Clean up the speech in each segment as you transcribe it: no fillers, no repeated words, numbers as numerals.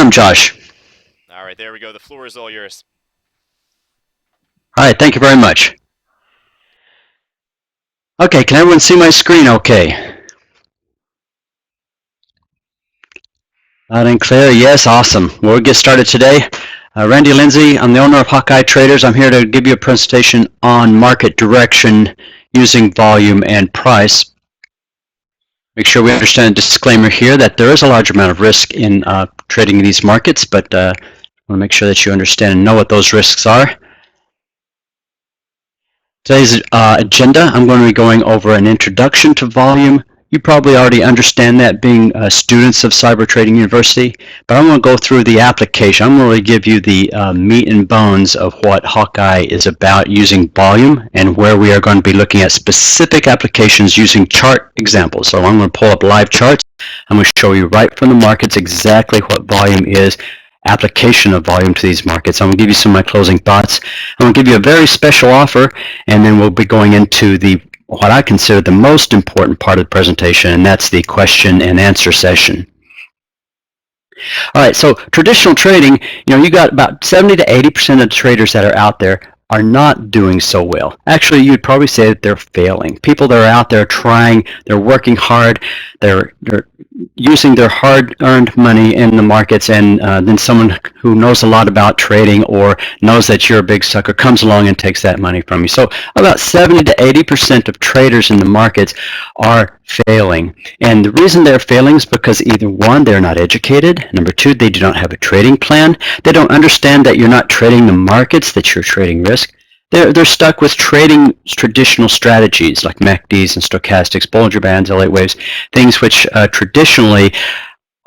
am, Josh. All right, there we go. The floor is all yours. All right, thank you very much. Okay, can everyone see my screen okay? Loud and clear, yes, awesome. We'll get started today. Randy Lindsey, I'm the owner of Hawkeye Traders. I'm here to give you a presentation on market direction using volume and price. Make sure we understand a disclaimer here that there is a large amount of risk in trading in these markets, but I want to make sure that you understand and know what those risks are. Today's agenda, I'm going to be going over an introduction to volume. You probably already understand that being students of Cyber Trading University, but I'm going to go through the application. I'm going to give you the meat and bones of what Hawkeye is about using volume and where we are going to be looking at specific applications using chart examples. So I'm going to pull up live charts. I'm going to show you right from the markets exactly what volume is, application of volume to these markets. I'm going to give you some of my closing thoughts. I'm going to give you a very special offer, and then we'll be going into what I consider the most important part of the presentation, and that's the question and answer session. All right, so traditional trading, you got about 70 to 80% of the traders that are out there are not doing so well. Actually, you'd probably say that they're failing. People that are out there trying, they're working hard, they're using their hard-earned money in the markets, and then someone who knows a lot about trading or knows that you're a big sucker comes along and takes that money from you. So about 70 to 80% of traders in the markets are failing. And the reason they're failing is because either one, they're not educated. Number two, they do not have a trading plan. They don't understand that you're not trading the markets, that you're trading risk. They're stuck with trading traditional strategies like MACDs and stochastics, Bollinger Bands, L8 waves, things which traditionally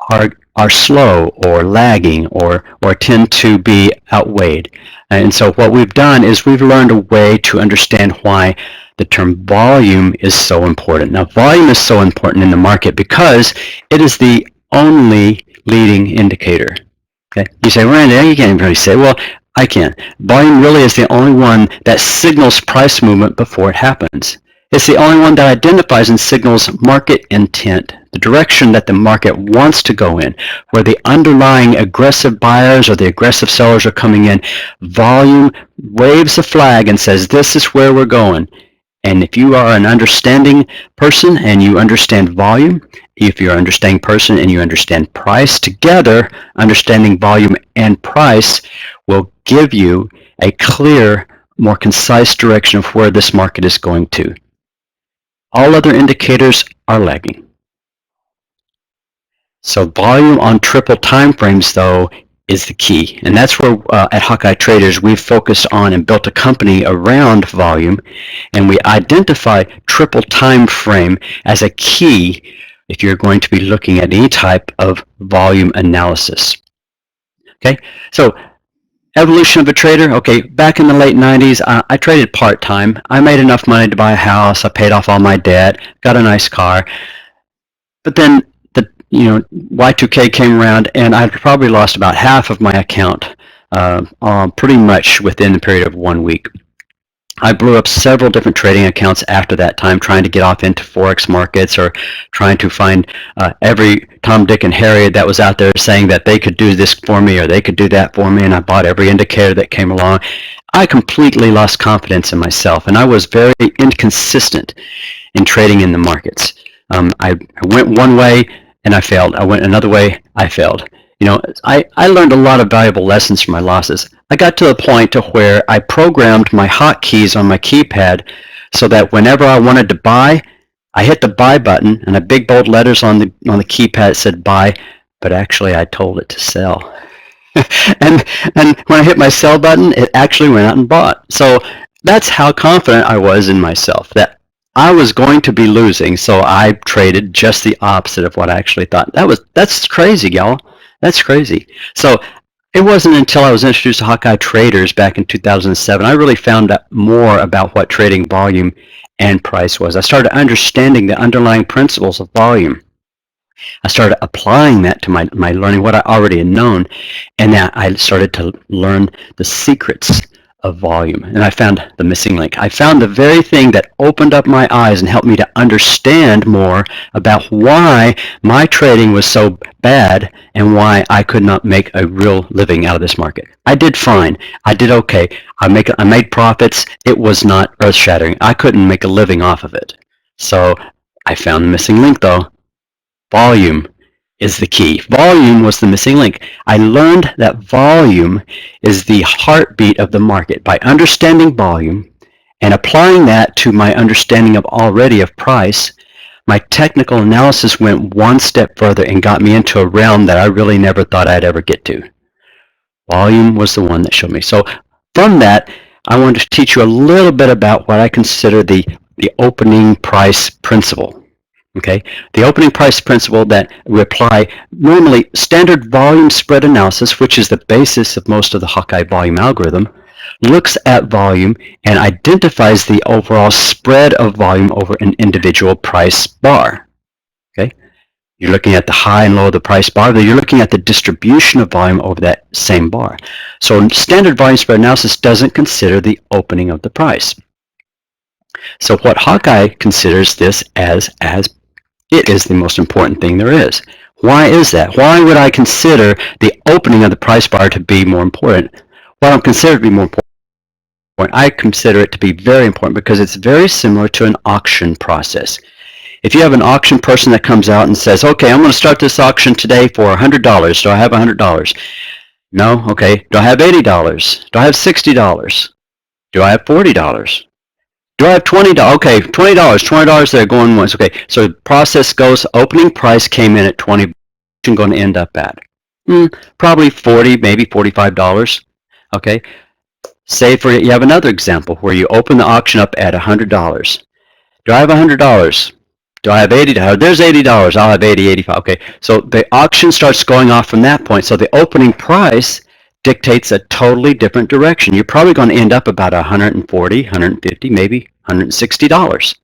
are slow or lagging or tend to be outweighed. And so what we've done is we've learned a way to understand why the term volume is so important. Now, volume is so important in the market because it is the only leading indicator. Okay? You say, Randy, you can't really say, well, I can. Volume really is the only one that signals price movement before it happens. It's the only one that identifies and signals market intent, the direction that the market wants to go in, where the underlying aggressive buyers or the aggressive sellers are coming in. Volume waves a flag and says, this is where we're going. And if you are an understanding person and you understand volume, if you're an understanding person and you understand price, together, understanding volume and price will give you a clear, more concise direction of where this market is going to. All other indicators are lagging. So volume on triple time frames, though, is the key. And that's where at Hawkeye Traders we've focused on and built a company around volume, and we identify triple time frame as a key if you're going to be looking at any type of volume analysis. Okay, so evolution of a trader. Okay, back in the late 90s, I traded part-time. I made enough money to buy a house. I paid off all my debt, got a nice car. But then Y2K came around, and I probably lost about half of my account pretty much within the period of 1 week. I blew up several different trading accounts after that time, trying to get off into Forex markets or trying to find every Tom, Dick, and Harry that was out there saying that they could do this for me or they could do that for me, and I bought every indicator that came along. I completely lost confidence in myself, and I was very inconsistent in trading in the markets. I went one way, and I failed. I went another way, I failed. I learned a lot of valuable lessons from my losses. I got to the point to where I programmed my hotkeys on my keypad so that whenever I wanted to buy, I hit the buy button, and a big bold letters on the keypad said buy, but actually I told it to sell. and when I hit my sell button, it actually went out and bought. So that's how confident I was in myself, that I was going to be losing, so I traded just the opposite of what I actually thought. That's crazy, y'all. That's crazy. So it wasn't until I was introduced to Hawkeye Traders back in 2007 I really found out more about what trading volume and price was. I started understanding the underlying principles of volume. I started applying that to my learning, what I already had known, and that I started to learn the secrets of volume, and I found the missing link. I found the very thing that opened up my eyes and helped me to understand more about why my trading was so bad and why I could not make a real living out of this market. I did fine. I did okay. I made profits. It was not earth-shattering. I couldn't make a living off of it. So I found the missing link, though. Volume is the key. Volume was the missing link. I learned that volume is the heartbeat of the market. By understanding volume and applying that to my understanding of price, my technical analysis went one step further and got me into a realm that I really never thought I'd ever get to. Volume was the one that showed me. So from that, I wanted to teach you a little bit about what I consider the opening price principle. Okay, the opening price principle that we apply normally standard volume spread analysis, which is the basis of most of the Hawkeye volume algorithm, looks at volume and identifies the overall spread of volume over an individual price bar. Okay, you're looking at the high and low of the price bar, but you're looking at the distribution of volume over that same bar. So standard volume spread analysis doesn't consider the opening of the price. So what Hawkeye considers this as it is the most important thing there is. Why is that? Why would I consider the opening of the price bar to be more important? Well, I don't consider it to be more important. I consider it to be very important because it's very similar to an auction process. If you have an auction person that comes out and says, okay, I'm going to start this auction today for $100. Do I have $100? No? Okay. Do I have $80? Do I have $60? Do I have $40? Do I have $20? Okay, $20. $20 there going once. Okay, so the process goes, opening price came in at $20. I'm going to end up at probably $40, maybe $45. Okay, say for you have another example where you open the auction up at $100. Do I have $100? Do I have $80? There's $80. I'll have $80, $85. Okay, so the auction starts going off from that point. So the opening price dictates a totally different direction. You're probably going to end up about $140, $150, maybe $160.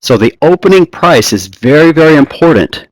So the opening price is very, very important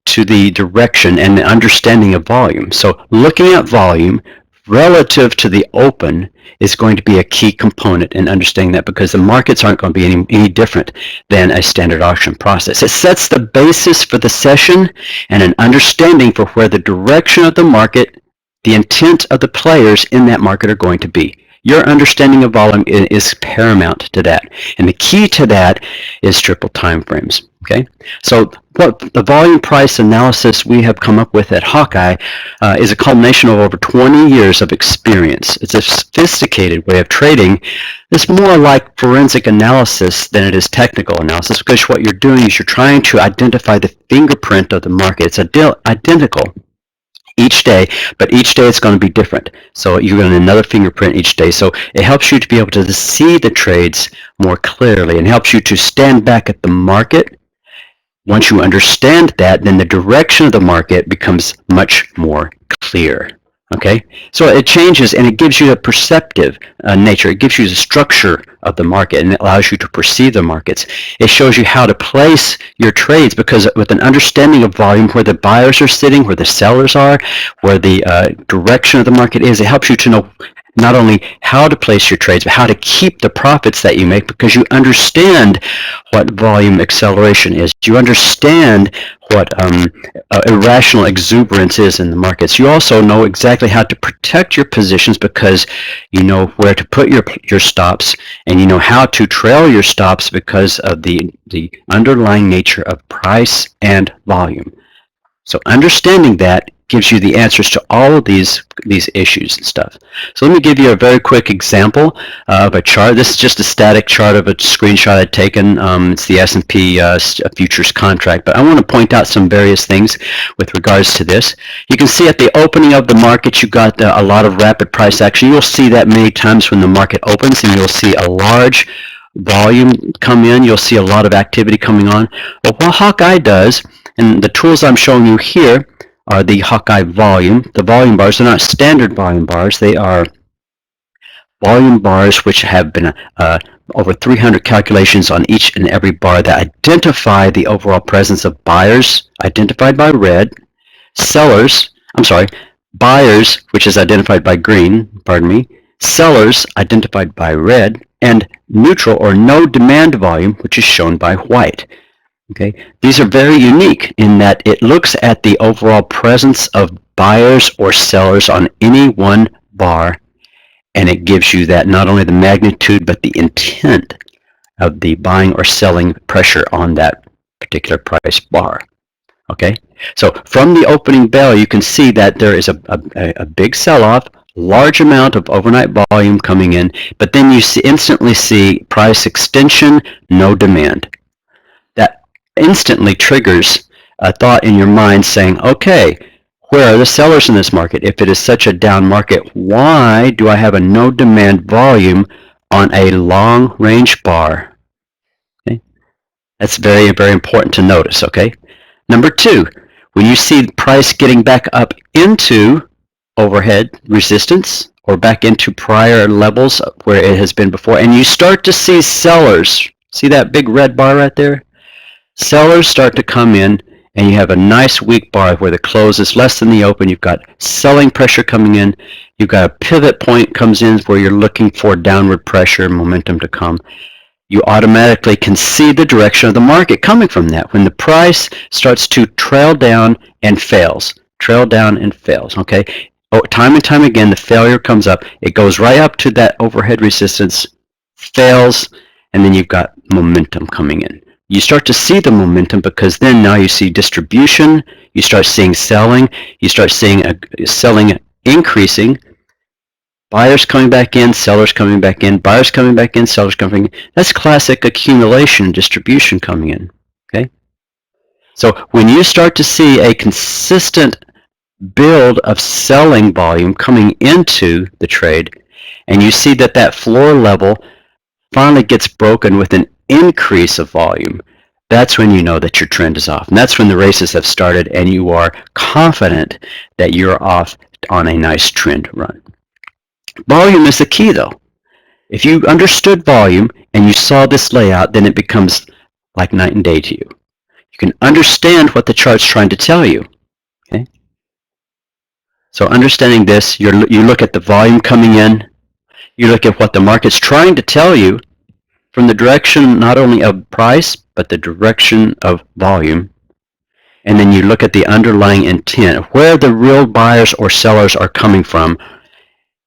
to the direction and the understanding of volume. So looking at volume relative to the open is going to be a key component in understanding that, because the markets aren't going to be any different than a standard auction process. It sets the basis for the session and an understanding for where the direction of the market, the intent of the players in that market are going to be. Your understanding of volume is paramount to that. And the key to that is triple time frames. Okay? So what the volume price analysis we have come up with at Hawkeye is a culmination of over 20 years of experience. It's a sophisticated way of trading. It's more like forensic analysis than it is technical analysis, because what you're doing is you're trying to identify the fingerprint of the market. It's identical each day, but each day it's going to be different. So you're going to another fingerprint each day. So it helps you to be able to see the trades more clearly and helps you to stand back at the market. Once you understand that, then the direction of the market becomes much more clear. Okay, so it changes and it gives you a perceptive nature. It gives you the structure of the market and it allows you to perceive the markets. It shows you how to place your trades, because with an understanding of volume, where the buyers are sitting, where the sellers are, where the direction of the market is, it helps you to know not only how to place your trades, but how to keep the profits that you make, because you understand what volume acceleration is. You understand what irrational exuberance is in the markets. You also know exactly how to protect your positions, because you know where to put your stops, and you know how to trail your stops because of the underlying nature of price and volume. So understanding that gives you the answers to all of these issues and stuff. So let me give you a very quick example of a chart. This is just a static chart of a screenshot I'd taken. It's the S&P futures contract, but I want to point out some various things with regards to this. You can see at the opening of the market, you got a lot of rapid price action. You'll see that many times when the market opens, and you'll see a large volume come in. You'll see a lot of activity coming on. But what Hawkeye does, and the tools I'm showing you here are the Hawkeye volume. The volume bars are not standard volume bars. They are volume bars which have been over 300 calculations on each and every bar that identify the overall presence of buyers, identified by red, buyers, which is identified by green, sellers identified by red, and neutral or no demand volume, which is shown by white. Okay, these are very unique in that it looks at the overall presence of buyers or sellers on any one bar, and it gives you that not only the magnitude but the intent of the buying or selling pressure on that particular price bar. Okay, so from the opening bell, you can see that there is a big sell-off, large amount of overnight volume coming in, but then you instantly see price extension, no demand. That instantly triggers a thought in your mind saying, okay, where are the sellers in this market? If it is such a down market, why do I have a no demand volume on a long range bar? Okay? That's very, very important to notice. Okay. Number two, when you see price getting back up into overhead resistance or back into prior levels where it has been before, and you start to see sellers, see that big red bar right there? Sellers start to come in, and you have a nice weak bar where the close is less than the open. You've got selling pressure coming in. You've got a pivot point comes in where you're looking for downward pressure, momentum to come. You automatically can see the direction of the market coming from that. When the price starts to trail down and fails, okay? Oh, time and time again, the failure comes up. It goes right up to that overhead resistance, fails, and then you've got momentum coming in. You start to see the momentum because then now you see distribution, you start seeing selling, you start seeing selling increasing, buyers coming back in, sellers coming back in, buyers coming back in, sellers coming in. That's classic accumulation, distribution coming in, okay? So when you start to see a consistent build of selling volume coming into the trade, and you see that that floor level finally gets broken with an increase of volume, that's when you know that your trend is off. And that's when the races have started and you are confident that you're off on a nice trend run. Volume is the key though. If you understood volume and you saw this layout, then it becomes like night and day to you. You can understand what the chart's trying to tell you. Okay? So understanding this, you look at the volume coming in, you look at what the market's trying to tell you from the direction not only of price, but the direction of volume. And then you look at the underlying intent, where the real buyers or sellers are coming from,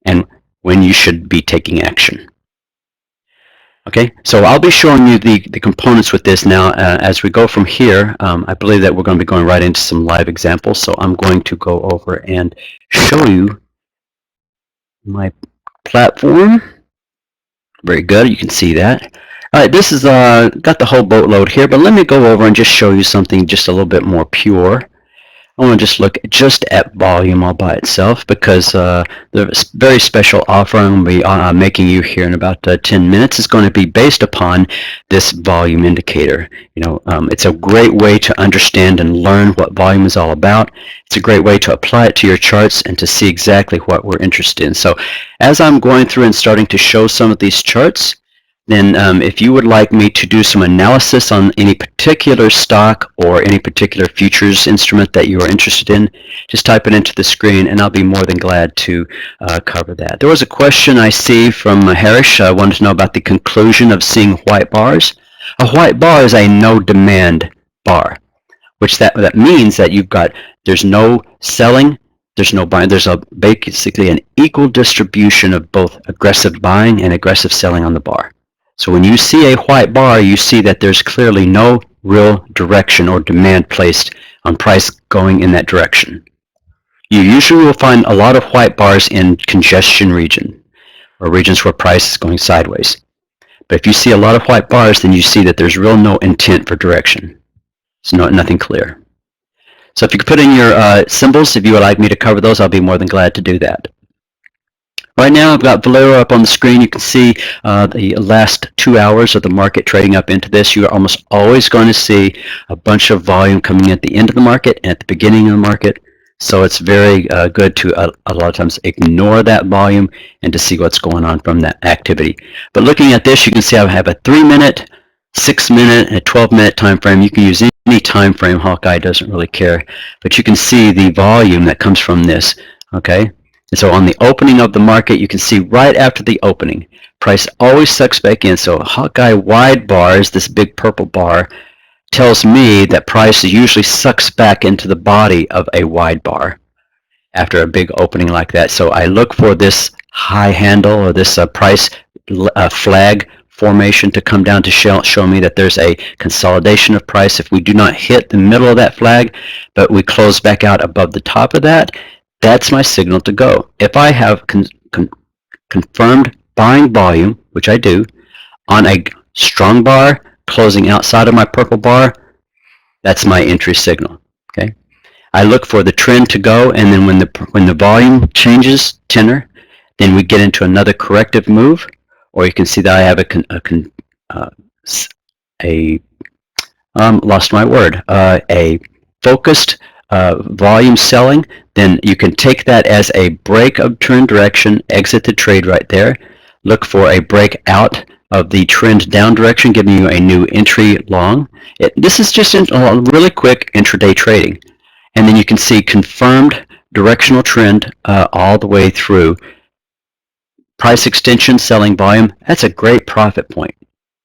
and when you should be taking action. Okay, so I'll be showing you the components with this now as we go from here. I believe that we're going to be going right into some live examples, so I'm going to go over and show you my platform. Very good, you can see that. All right, this is got the whole boatload here, but let me go over and just show you something just a little bit more pure. I want to just look just at volume all by itself because the very special offer I'm going to be making you here in about 10 minutes is going to be based upon this volume indicator. You know, it's a great way to understand and learn what volume is all about. It's a great way to apply it to your charts and to see exactly what we're interested in. So as I'm going through and starting to show some of these charts, then if you would like me to do some analysis on any particular stock or any particular futures instrument that you are interested in, just type it into the screen and I'll be more than glad to cover that. There was a question I see from Harish. I wanted to know about the conclusion of seeing white bars. A white bar is a no demand bar, which that means that there's no selling, there's no buying, there's basically an equal distribution of both aggressive buying and aggressive selling on the bar. So when you see a white bar, you see that there's clearly no real direction or demand placed on price going in that direction. You usually will find a lot of white bars in congestion region or regions where price is going sideways. But if you see a lot of white bars, then you see that there's real no intent for direction. It's nothing clear. So if you could put in your symbols, if you would like me to cover those, I'll be more than glad to do that. Right now, I've got Valero up on the screen. You can see the last 2 hours of the market trading up into this. You are almost always going to see a bunch of volume coming at the end of the market and at the beginning of the market. So it's very good to a lot of times ignore that volume and to see what's going on from that activity. But looking at this, you can see I have a 3-minute, 6-minute, and a 12-minute time frame. You can use any time frame. Hawkeye doesn't really care. But you can see the volume that comes from this. Okay. And so on the opening of the market, you can see right after the opening, price always sucks back in. So Hawkeye wide bars, this big purple bar, tells me that price usually sucks back into the body of a wide bar after a big opening like that. So I look for this high handle or this price flag formation to come down to show me that there's a consolidation of price. If we do not hit the middle of that flag, but we close back out above the top of that, that's my signal to go. If I have confirmed buying volume, which I do, on a strong bar closing outside of my purple bar, that's my entry signal. Okay, I look for the trend to go, and then when the volume changes tenor, then we get into another corrective move, or you can see that I have a focused volume selling. Then you can take that as a break of trend direction, exit the trade right there, look for a break out of the trend down direction, giving you a new entry long. This is just really quick intraday trading. And then you can see confirmed directional trend all the way through. Price extension, selling volume, that's a great profit point.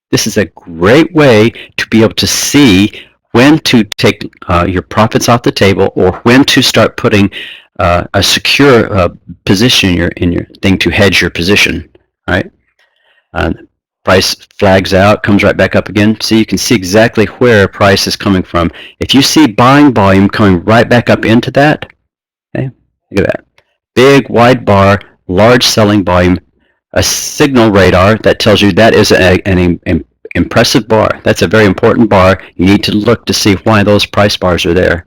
This is a great way to be able to see when to take your profits off the table, or when to start putting a secure position in your thing to hedge your position. All right. Price flags out, comes right back up again. So you can see exactly where price is coming from. If you see buying volume coming right back up into that, okay, look at that. Big wide bar, large selling volume, a signal radar that tells you that is an impressive bar. That's a very important bar. You need to look to see why those price bars are there.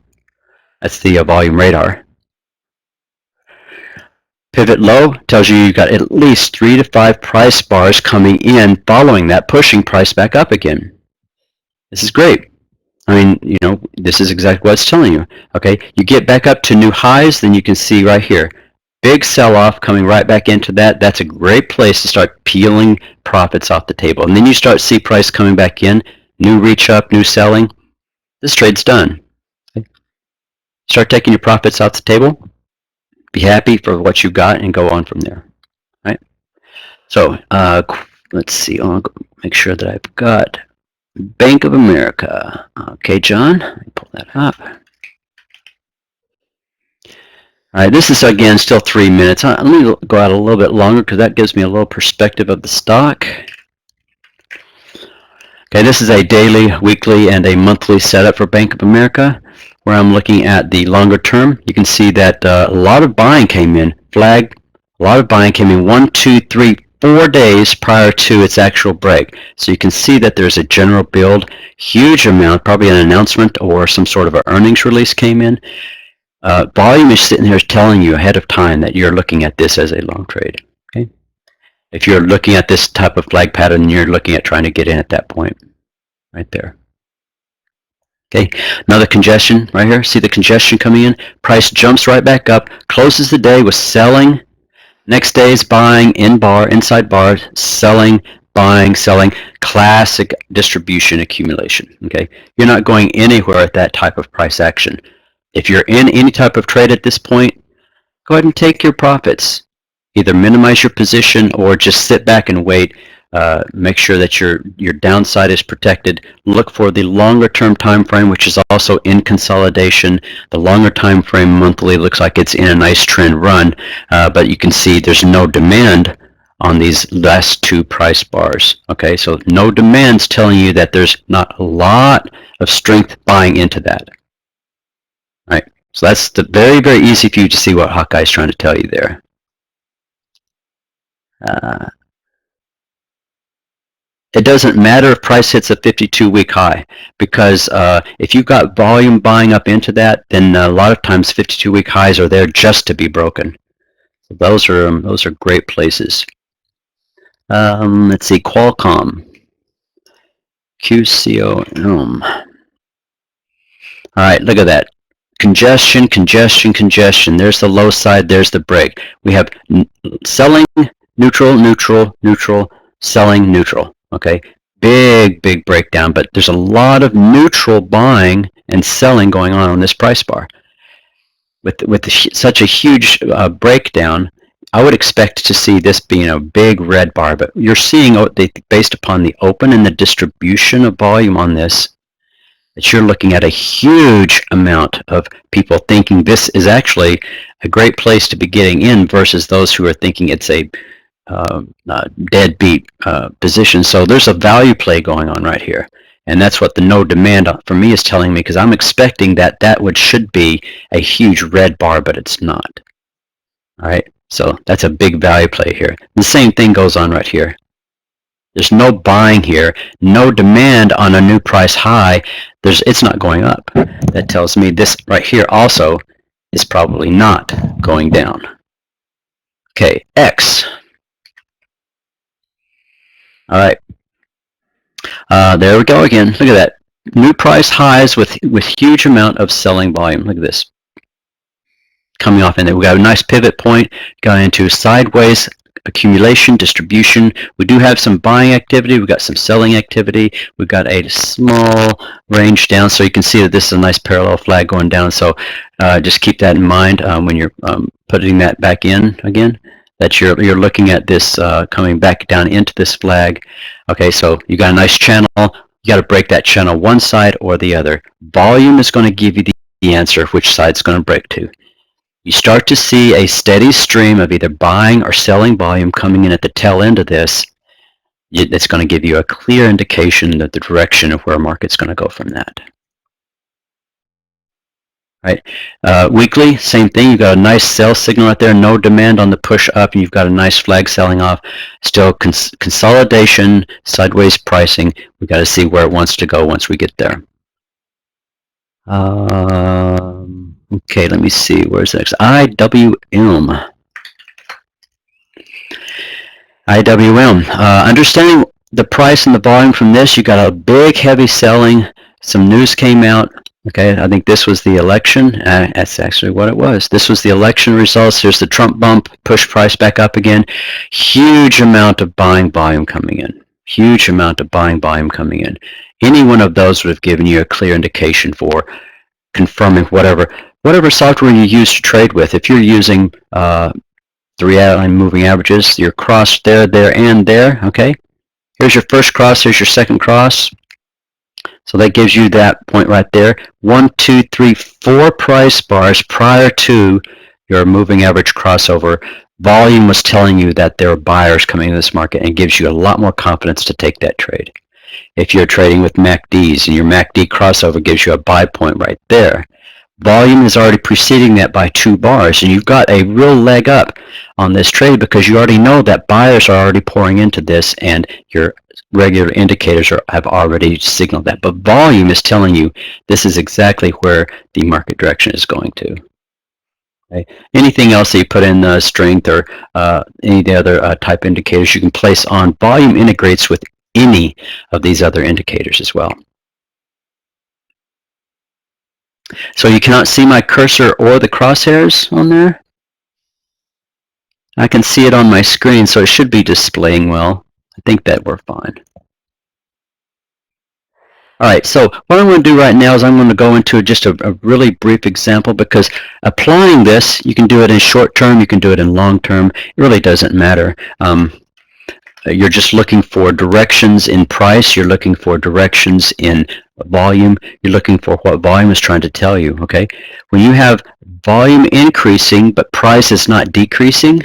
That's the volume radar. Pivot low tells you you've got at least 3 to 5 price bars coming in following that, pushing price back up again. This is great. I mean, you know, this is exactly what it's telling you. Okay, you get back up to new highs, then you can see right here, big sell-off coming right back into that. That's a great place to start peeling profits off the table. And then you start to see price coming back in, new reach up, new selling. This trade's done. Okay. Start taking your profits off the table. Be happy for what you got and go on from there. Right? So let's see. I'll make sure that I've got Bank of America. Okay, John, let me pull that up. All right, this is again still 3 minutes. Let me go out a little bit longer because that gives me a little perspective of the stock. Okay, this is a daily, weekly, and a monthly setup for Bank of America, where I'm looking at the longer term. You can see that a lot of buying came in, flag, a lot of buying came in 1, 2, 3, 4 days prior to its actual break. So you can see that there's a general build, huge amount, probably an announcement or some sort of an earnings release came in. Volume is sitting here telling you ahead of time that you're looking at this as a long trade. Okay, if you're looking at this type of flag pattern, you're looking at trying to get in at that point, right there. Okay, another congestion right here. See the congestion coming in? Price jumps right back up, closes the day with selling. Next day is buying in bar, inside bar, selling, buying, selling. Classic distribution accumulation. Okay, you're not going anywhere at that type of price action. If you're in any type of trade at this point, go ahead and take your profits. Either minimize your position or just sit back and wait. Make sure that your downside is protected. Look for the longer term time frame, which is also in consolidation. The longer time frame monthly looks like it's in a nice trend run, but you can see there's no demand on these last 2 price bars. Okay, so no demand's telling you that there's not a lot of strength buying into that. All right, so that's very, very easy for you to see what Hawkeye's trying to tell you there. It doesn't matter if price hits a 52-week high, because if you've got volume buying up into that, then a lot of times 52-week highs are there just to be broken. So those are great places. Let's see, Qualcomm, QCO. All right, look at that. Congestion, congestion, congestion. There's the low side, there's the break. We have selling, neutral, neutral, neutral, selling, neutral. Okay, big breakdown, but there's a lot of neutral buying and selling going on this price bar. With such a huge breakdown, I would expect to see this being a big red bar, but you're seeing, based upon the open and the distribution of volume on this, that you're looking at a huge amount of people thinking this is actually a great place to be getting in versus those who are thinking it's a deadbeat position. So there's a value play going on right here. And that's what the no demand for me is telling me, because I'm expecting that should be a huge red bar, but it's not. All right, so that's a big value play here. The same thing goes on right here. There's no buying here, no demand on a new price high. It's not going up. That tells me this right here also is probably not going down. Okay, X. All right, there we go again. Look at that. New price highs with huge amount of selling volume. Look at this. Coming off in there. We got a nice pivot point going into sideways accumulation, distribution. We do have some buying activity. We've got some selling activity. We've got a small range down, so you can see that this is a nice parallel flag going down. So just keep that in mind when you're putting that back in again, that you're looking at this coming back down into this flag. Okay, so you got a nice channel. You got to break that channel one side or the other. Volume is going to give you the answer of which side it's going to break to. You start to see a steady stream of either buying or selling volume coming in at the tail end of this. It's going to give you a clear indication that the direction of where a market's going to go from that. Right? Weekly, same thing. You've got a nice sell signal right there, no demand on the push up, and you've got a nice flag selling off. Still consolidation, sideways pricing. We've got to see where it wants to go once we get there. Okay, let me see. Where's the next? IWM. Understanding the price and the volume from this, you got a big heavy selling. Some news came out. Okay, I think this was the election. That's actually what it was. This was the election results. Here's the Trump bump, push price back up again. Huge amount of buying volume coming in. Huge amount of buying volume coming in. Any one of those would have given you a clear indication for confirming whatever software you use to trade with. If you're using 3-line moving averages, your cross there, and there. Okay, here's your first cross. Here's your second cross. So that gives you that point right there. 1, 2, 3, 4 price bars prior to your moving average crossover. Volume was telling you that there are buyers coming into this market, and gives you a lot more confidence to take that trade. If you're trading with MACDs and your MACD crossover gives you a buy point right there, volume is already preceding that by 2 bars, and you've got a real leg up on this trade because you already know that buyers are already pouring into this, and your regular indicators have already signaled that. But volume is telling you this is exactly where the market direction is going to. Okay. Anything else that you put in strength or any of the other type indicators you can place on, volume integrates with any of these other indicators as well. So you cannot see my cursor or the crosshairs on there. I can see it on my screen, so it should be displaying well. I think that we're fine. All right, so what I'm going to do right now is I'm going to go into just a really brief example, because applying this, you can do it in short term, you can do it in long term. It really doesn't matter. You're just looking for directions in price. You're looking for directions in volume. You're looking for what volume is trying to tell you, okay? When you have volume increasing but price is not decreasing,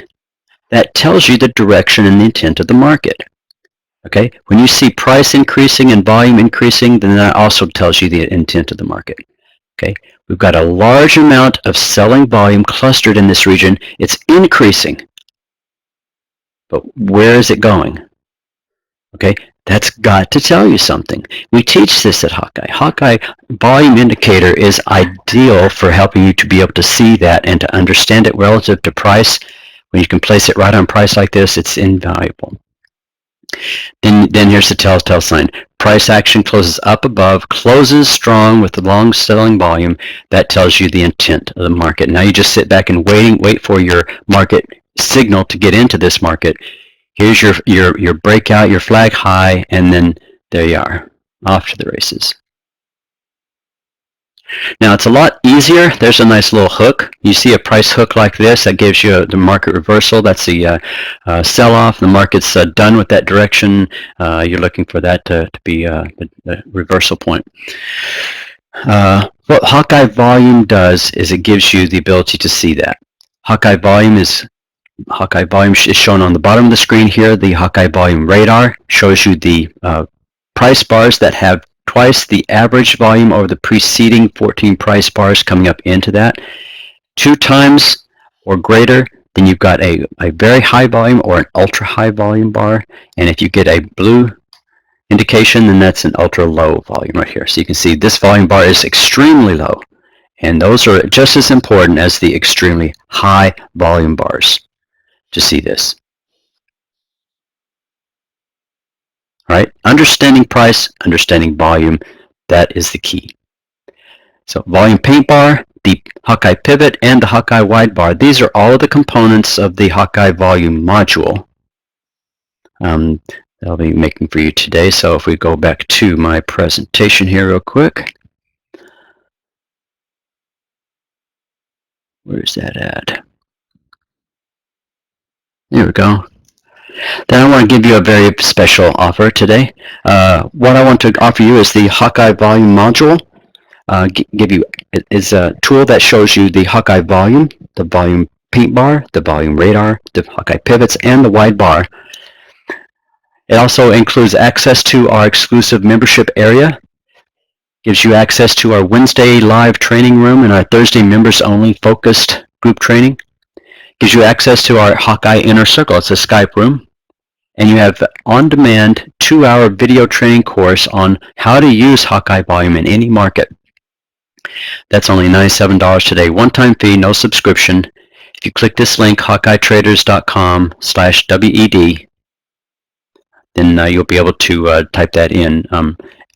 that tells you the direction and the intent of the market. Okay, when you see price increasing and volume increasing, then that also tells you the intent of the market. Okay, we've got a large amount of selling volume clustered in this region. It's increasing, but where is it going? Okay, that's got to tell you something. We teach this at Hawkeye. Hawkeye volume indicator is ideal for helping you to be able to see that and to understand it relative to price. When you can place it right on price like this, it's invaluable. Then here's the telltale sign. Price action closes up above, closes strong with the long selling volume. That tells you the intent of the market. Now you just sit back and wait for your market signal to get into this market. Here's your breakout, your flag high, and then there you are, off to the races. Now it's a lot easier. There's a nice little hook. You see a price hook like this that gives you the market reversal. That's the sell-off. The market's done with that direction. You're looking for that to be the reversal point. What Hawkeye volume does is it gives you the ability to see that. Hawkeye volume is shown on the bottom of the screen here. The Hawkeye volume radar shows you the price bars that have twice the average volume over the preceding 14 price bars coming up into that. 2 times or greater, then you've got a very high volume or an ultra high volume bar. And if you get a blue indication, then that's an ultra low volume right here. So you can see this volume bar is extremely low. And those are just as important as the extremely high volume bars to see this. All right, understanding price, understanding volume, that is the key. So volume paint bar, the Hawkeye pivot, and the Hawkeye wide bar, these are all of the components of the Hawkeye volume module that I'll be making for you today. So if we go back to my presentation here real quick. Where's that at? There we go. Then I want to give you a very special offer today. What I want to offer you is the Hawkeye volume module. Is a tool that shows you the Hawkeye volume, the volume paint bar, the volume radar, the Hawkeye pivots, and the wide bar. It also includes access to our exclusive membership area. Gives you access to our Wednesday live training room and our Thursday members only focused group training. Gives you access to our Hawkeye Inner Circle. It's a Skype room. And you have on-demand 2-hour video training course on how to use Hawkeye volume in any market. That's only $97 today. One-time fee, no subscription. If you click this link, hawkeyetraders.com/WED, then you'll be able to type that in.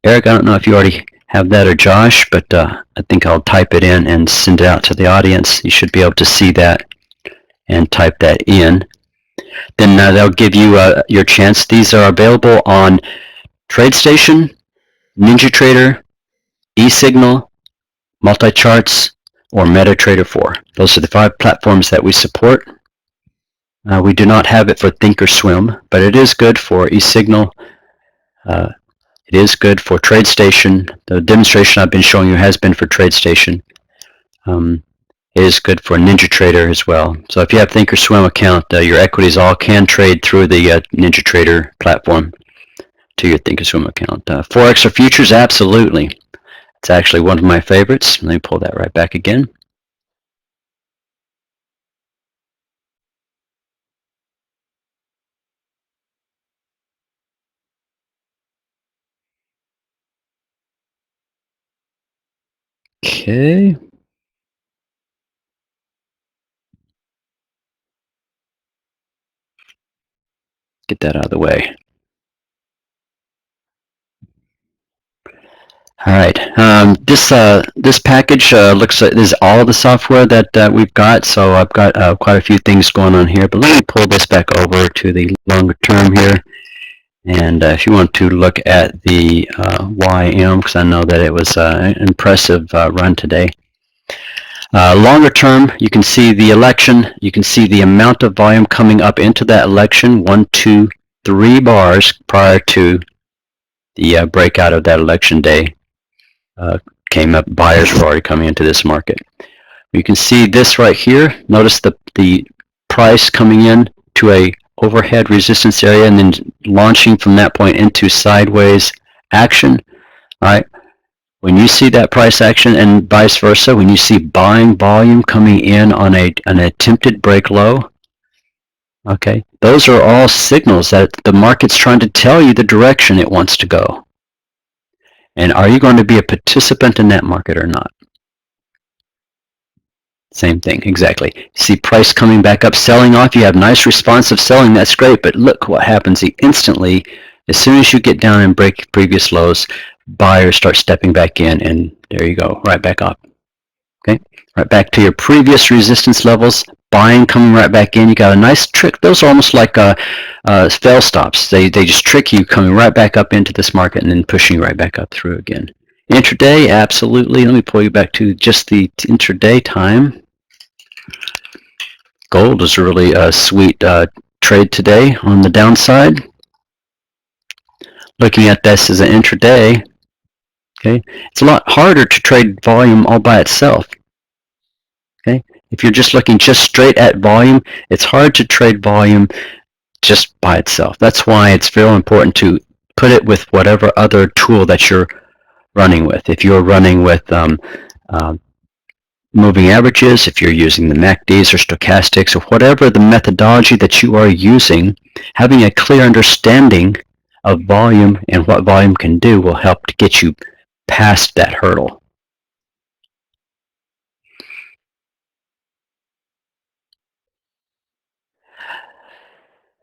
Eric, I don't know if you already have that, or Josh, but I think I'll type it in and send it out to the audience. You should be able to see that and type that in. Then they'll give you your chance. These are available on TradeStation, NinjaTrader, eSignal, MultiCharts, or MetaTrader 4. Those are the 5 platforms that we support. We do not have it for Thinkorswim, but it is good for eSignal. It is good for TradeStation. The demonstration I've been showing you has been for TradeStation. It is good for NinjaTrader as well. So if you have Thinkorswim account, your equities all can trade through the NinjaTrader platform to your Thinkorswim account. Forex or futures, absolutely. It's actually one of my favorites. Let me pull that right back again. Okay. Get that out of the way. All right. This package looks like this is all the software that we've got. So I've got quite a few things going on here. But let me pull this back over to the longer term here. And if you want to look at the YM, because I know that it was an impressive run today. Longer term, you can see the election. You can see the amount of volume coming up into that election. 1, 2, 3 bars prior to the breakout of that election day. Came up, buyers were already coming into this market. You can see this right here. Notice the price coming in to a overhead resistance area and then launching from that point into sideways action. All right. When you see that price action and vice versa, when you see buying volume coming in on an attempted break low, okay, those are all signals that the market's trying to tell you the direction it wants to go. And are you going to be a participant in that market or not? Same thing, exactly. See price coming back up, selling off. You have nice responsive selling. That's great. But look what happens instantly. As soon as you get down and break previous lows, buyers start stepping back in, and there you go, right back up. Okay, right back to your previous resistance levels. Buying coming right back in. You got a nice trick. Those are almost like fail stops. They just trick you coming right back up into this market and then pushing right back up through again. Intraday, absolutely. Let me pull you back to just the intraday time. Gold is really a sweet trade today on the downside. Looking at this as an intraday, okay, it's a lot harder to trade volume all by itself. Okay, if you're just looking just straight at volume, it's hard to trade volume just by itself. That's why it's very important to put it with whatever other tool that you're running with. If you're running with moving averages, if you're using the MACDs or stochastics or whatever the methodology that you are using, having a clear understanding of volume and what volume can do will help to get you past that hurdle.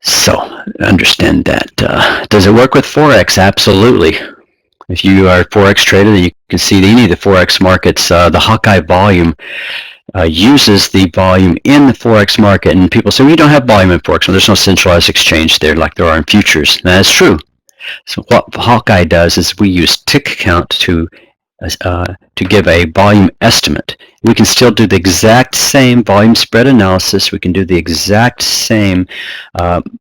So understand that. Does it work with Forex? Absolutely. If you are a Forex trader, you can see any of the Forex markets, the Hawkeye volume uses the volume in the Forex market. And people say, well, you don't have volume in Forex. Well, there's no centralized exchange there like there are in futures. And that's true. So what Hawkeye does is we use tick count to give a volume estimate. We can still do the exact same volume spread analysis. We can do the exact same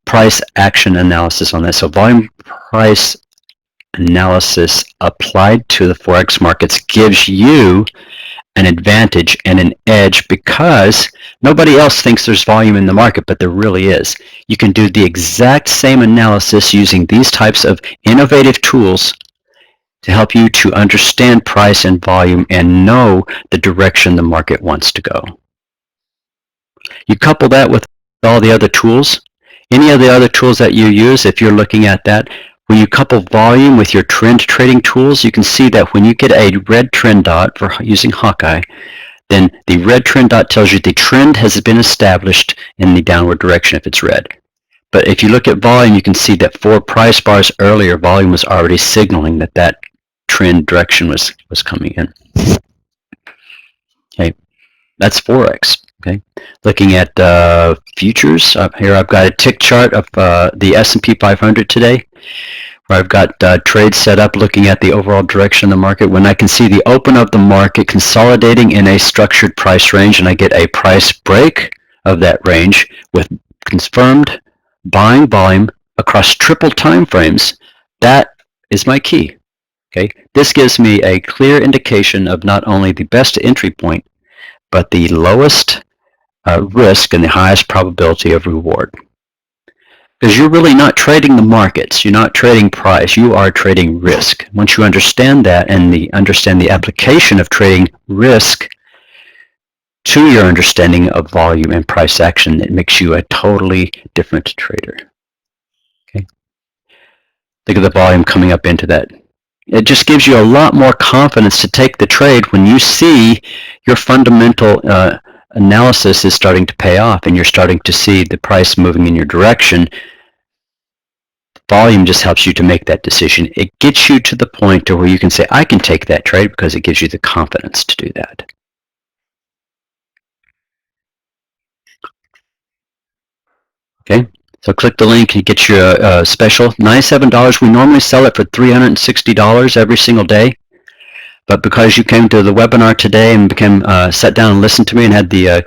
price action analysis on that. So volume price analysis applied to the Forex markets gives you an advantage and an edge because nobody else thinks there's volume in the market, but there really is. You can do the exact same analysis using these types of innovative tools to help you to understand price and volume and know the direction the market wants to go. You couple that with all the other tools. Any of the other tools that you use, if you're looking at that, when you couple volume with your trend trading tools, you can see that when you get a red trend dot for using Hawkeye, then the red trend dot tells you the trend has been established in the downward direction if it's red. But if you look at volume, you can see that 4 price bars earlier, volume was already signaling that that trend direction was coming in. Okay, that's Forex. Okay, looking at futures up here, I've got a tick chart of the S&P 500 today, where I've got trades set up looking at the overall direction of the market. When I can see the open of the market consolidating in a structured price range, and I get a price break of that range with confirmed buying volume across triple time frames, that is my key. Okay, this gives me a clear indication of not only the best entry point, but the lowest risk and the highest probability of reward. Because you're really not trading the markets, you're not trading price, you are trading risk. Once you understand that and understand the application of trading risk to your understanding of volume and price action, it makes you a totally different trader. Okay, look at the volume coming up into that. It just gives you a lot more confidence to take the trade when you see your fundamental analysis is starting to pay off and you're starting to see the price moving in your direction. Volume just helps you to make that decision. It gets you to the point to where you can say, I can take that trade, because it gives you the confidence to do that. Okay, so click the link and get your special, $97. We normally sell it for $360 every single day. But because you came to the webinar today and became sat down and listened to me and had the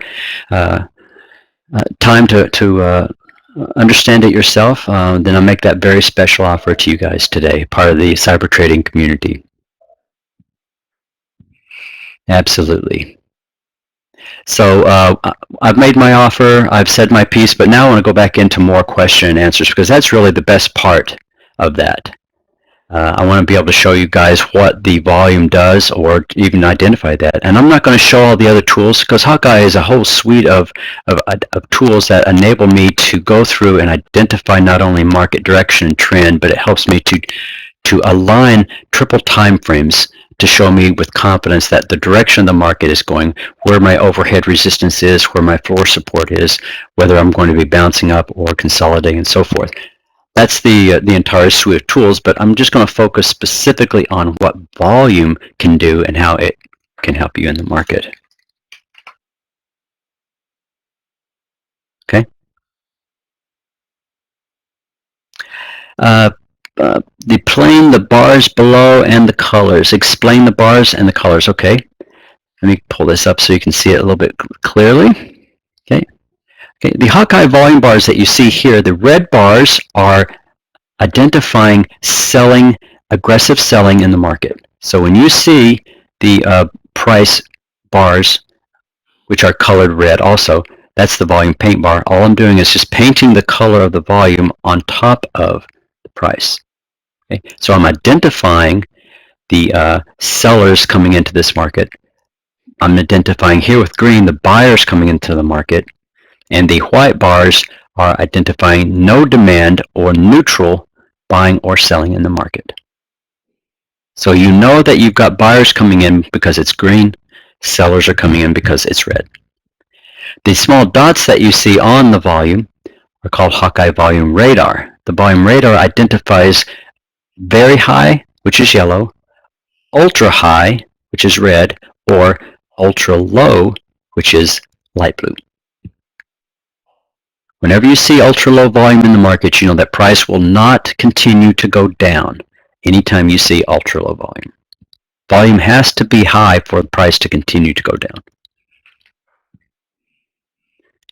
time to understand it yourself, then I'll make that very special offer to you guys today, part of the cyber trading community. Absolutely. So I've made my offer, I've said my piece, but now I want to go back into more question and answers, because that's really the best part of that. I want to be able to show you guys what the volume does, or even identify that. And I'm not going to show all the other tools, because Hawkeye is a whole suite of tools that enable me to go through and identify not only market direction and trend, but it helps me to align triple time frames to show me with confidence that the direction of the market is going, where my overhead resistance is, where my floor support is, whether I'm going to be bouncing up or consolidating, and so forth. That's the entire suite of tools, but I'm just going to focus specifically on what volume can do and how it can help you in the market. Okay. The explain the bars below and the colors. Explain the bars and the colors. Okay. Let me pull this up so you can see it a little bit clearly. Okay. Okay. The Hawkeye volume bars that you see here, the red bars are identifying selling, aggressive selling in the market. So when you see the price bars, which are colored red also, that's the volume paint bar. All I'm doing is just painting the color of the volume on top of the price. Okay? So I'm identifying the sellers coming into this market. I'm identifying here with green the buyers coming into the market, and the white bars are identifying no demand or neutral buying or selling in the market. So you know that you've got buyers coming in because it's green, sellers are coming in because it's red. The small dots that you see on the volume are called Hawkeye volume radar. The volume radar identifies very high, which is yellow, ultra high, which is red, or ultra low, which is light blue. Whenever you see ultra low volume in the market, you know that price will not continue to go down anytime you see ultra low volume. Volume has to be high for the price to continue to go down.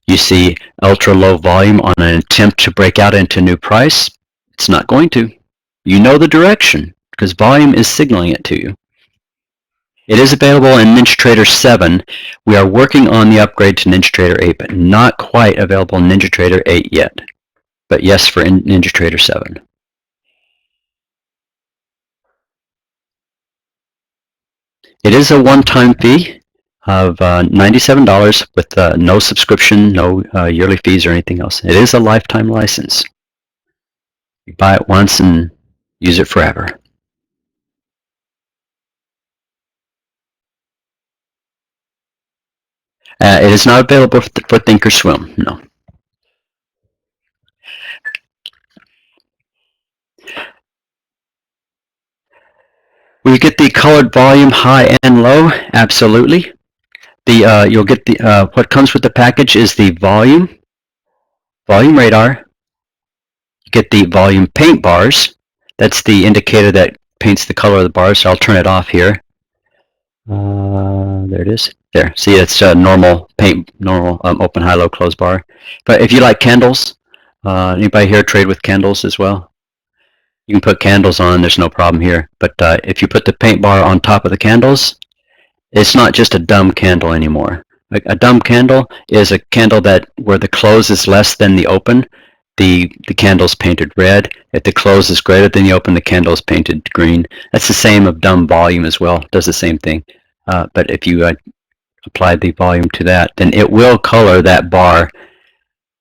You see ultra low volume on an attempt to break out into new price, it's not going to. You know the direction because volume is signaling it to you. It is available in NinjaTrader 7. We are working on the upgrade to NinjaTrader 8, but not quite available in NinjaTrader 8 yet. But yes, for NinjaTrader 7. It is a one-time fee of $97 with no subscription, no yearly fees or anything else. It is a lifetime license. You buy it once and use it forever. It is not available for Thinkorswim, no. Will you get the colored volume high and low? Absolutely. You'll get the what comes with the package is the volume radar. You get the volume paint bars. That's the indicator that paints the color of the bars. So I'll turn it off here. There it is. There. See, it's normal paint, normal open, high, low, close bar. But if you like candles, anybody here trade with candles as well? You can put candles on. There's no problem here. But if you put the paint bar on top of the candles, it's not just a dumb candle anymore. A dumb candle is a candle that where the close is less than the open, the candle's painted red. If the close is greater than the open, the candle is painted green. That's the same of dumb volume as well. It does the same thing. But if you apply the volume to that, then it will color that bar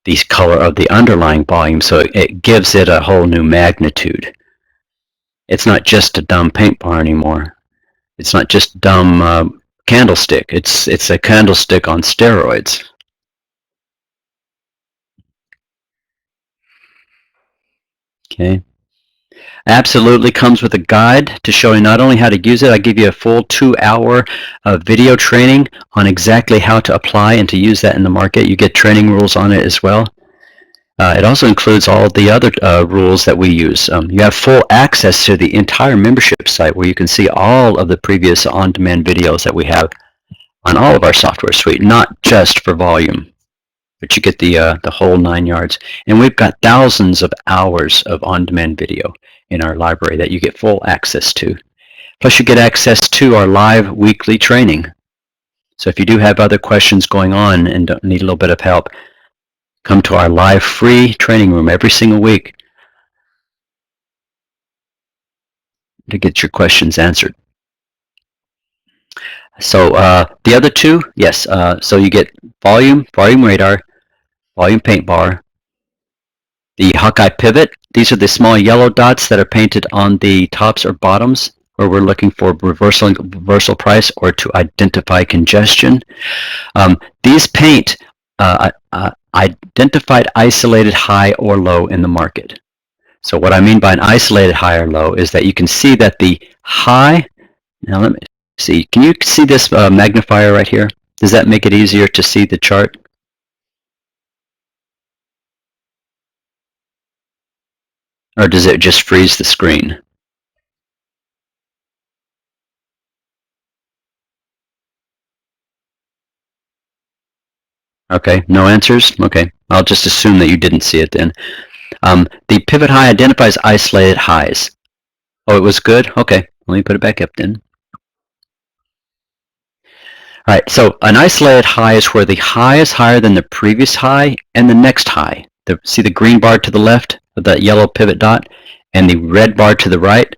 the color of the underlying volume, so it gives it a whole new magnitude. It's not just a dumb paint bar anymore. It's not just dumb candlestick. It's a candlestick on steroids. Okay. Absolutely comes with a guide to show you not only how to use it, I give you a full 2-hour video training on exactly how to apply and to use that in the market. You get training rules on it as well. It also includes all the other rules that we use. You have full access to the entire membership site where you can see all of the previous on-demand videos that we have on all of our software suite, not just for volume, but you get the whole 9 yards. And we've got thousands of hours of on-demand video in our library that you get full access to. Plus you get access to our live weekly training. So if you do have other questions going on and don't need a little bit of help, come to our live free training room every single week to get your questions answered. So the other two, yes, so you get volume radar, volume paint bar, the Hawkeye pivot. These are the small yellow dots that are painted on the tops or bottoms where we're looking for reversal price or to identify congestion. These paint identified isolated high or low in the market. So what I mean by an isolated high or low is that you can see that the high, now let me see, can you see this magnifier right here? Does that make it easier to see the chart? Or does it just freeze the screen? Okay, no answers? Okay, I'll just assume that you didn't see it then. The pivot high identifies isolated highs. Oh, it was good? Okay, let me put it back up then. All right, so an isolated high is where the high is higher than the previous high and the next high. See the green bar to the left of that yellow pivot dot and the red bar to the right?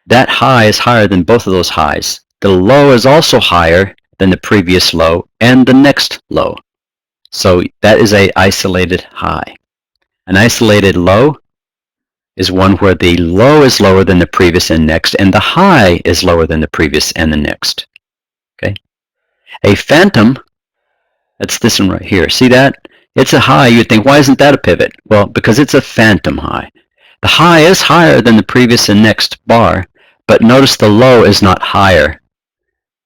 That high is higher than both of those highs. The low is also higher than the previous low and the next low. So that is an isolated high. An isolated low is one where the low is lower than the previous and next, and the high is lower than the previous and the next. Okay. A phantom, that's this one right here. See that? It's a high. You'd think, why isn't that a pivot? Well, because it's a phantom high. The high is higher than the previous and next bar, but notice the low is not higher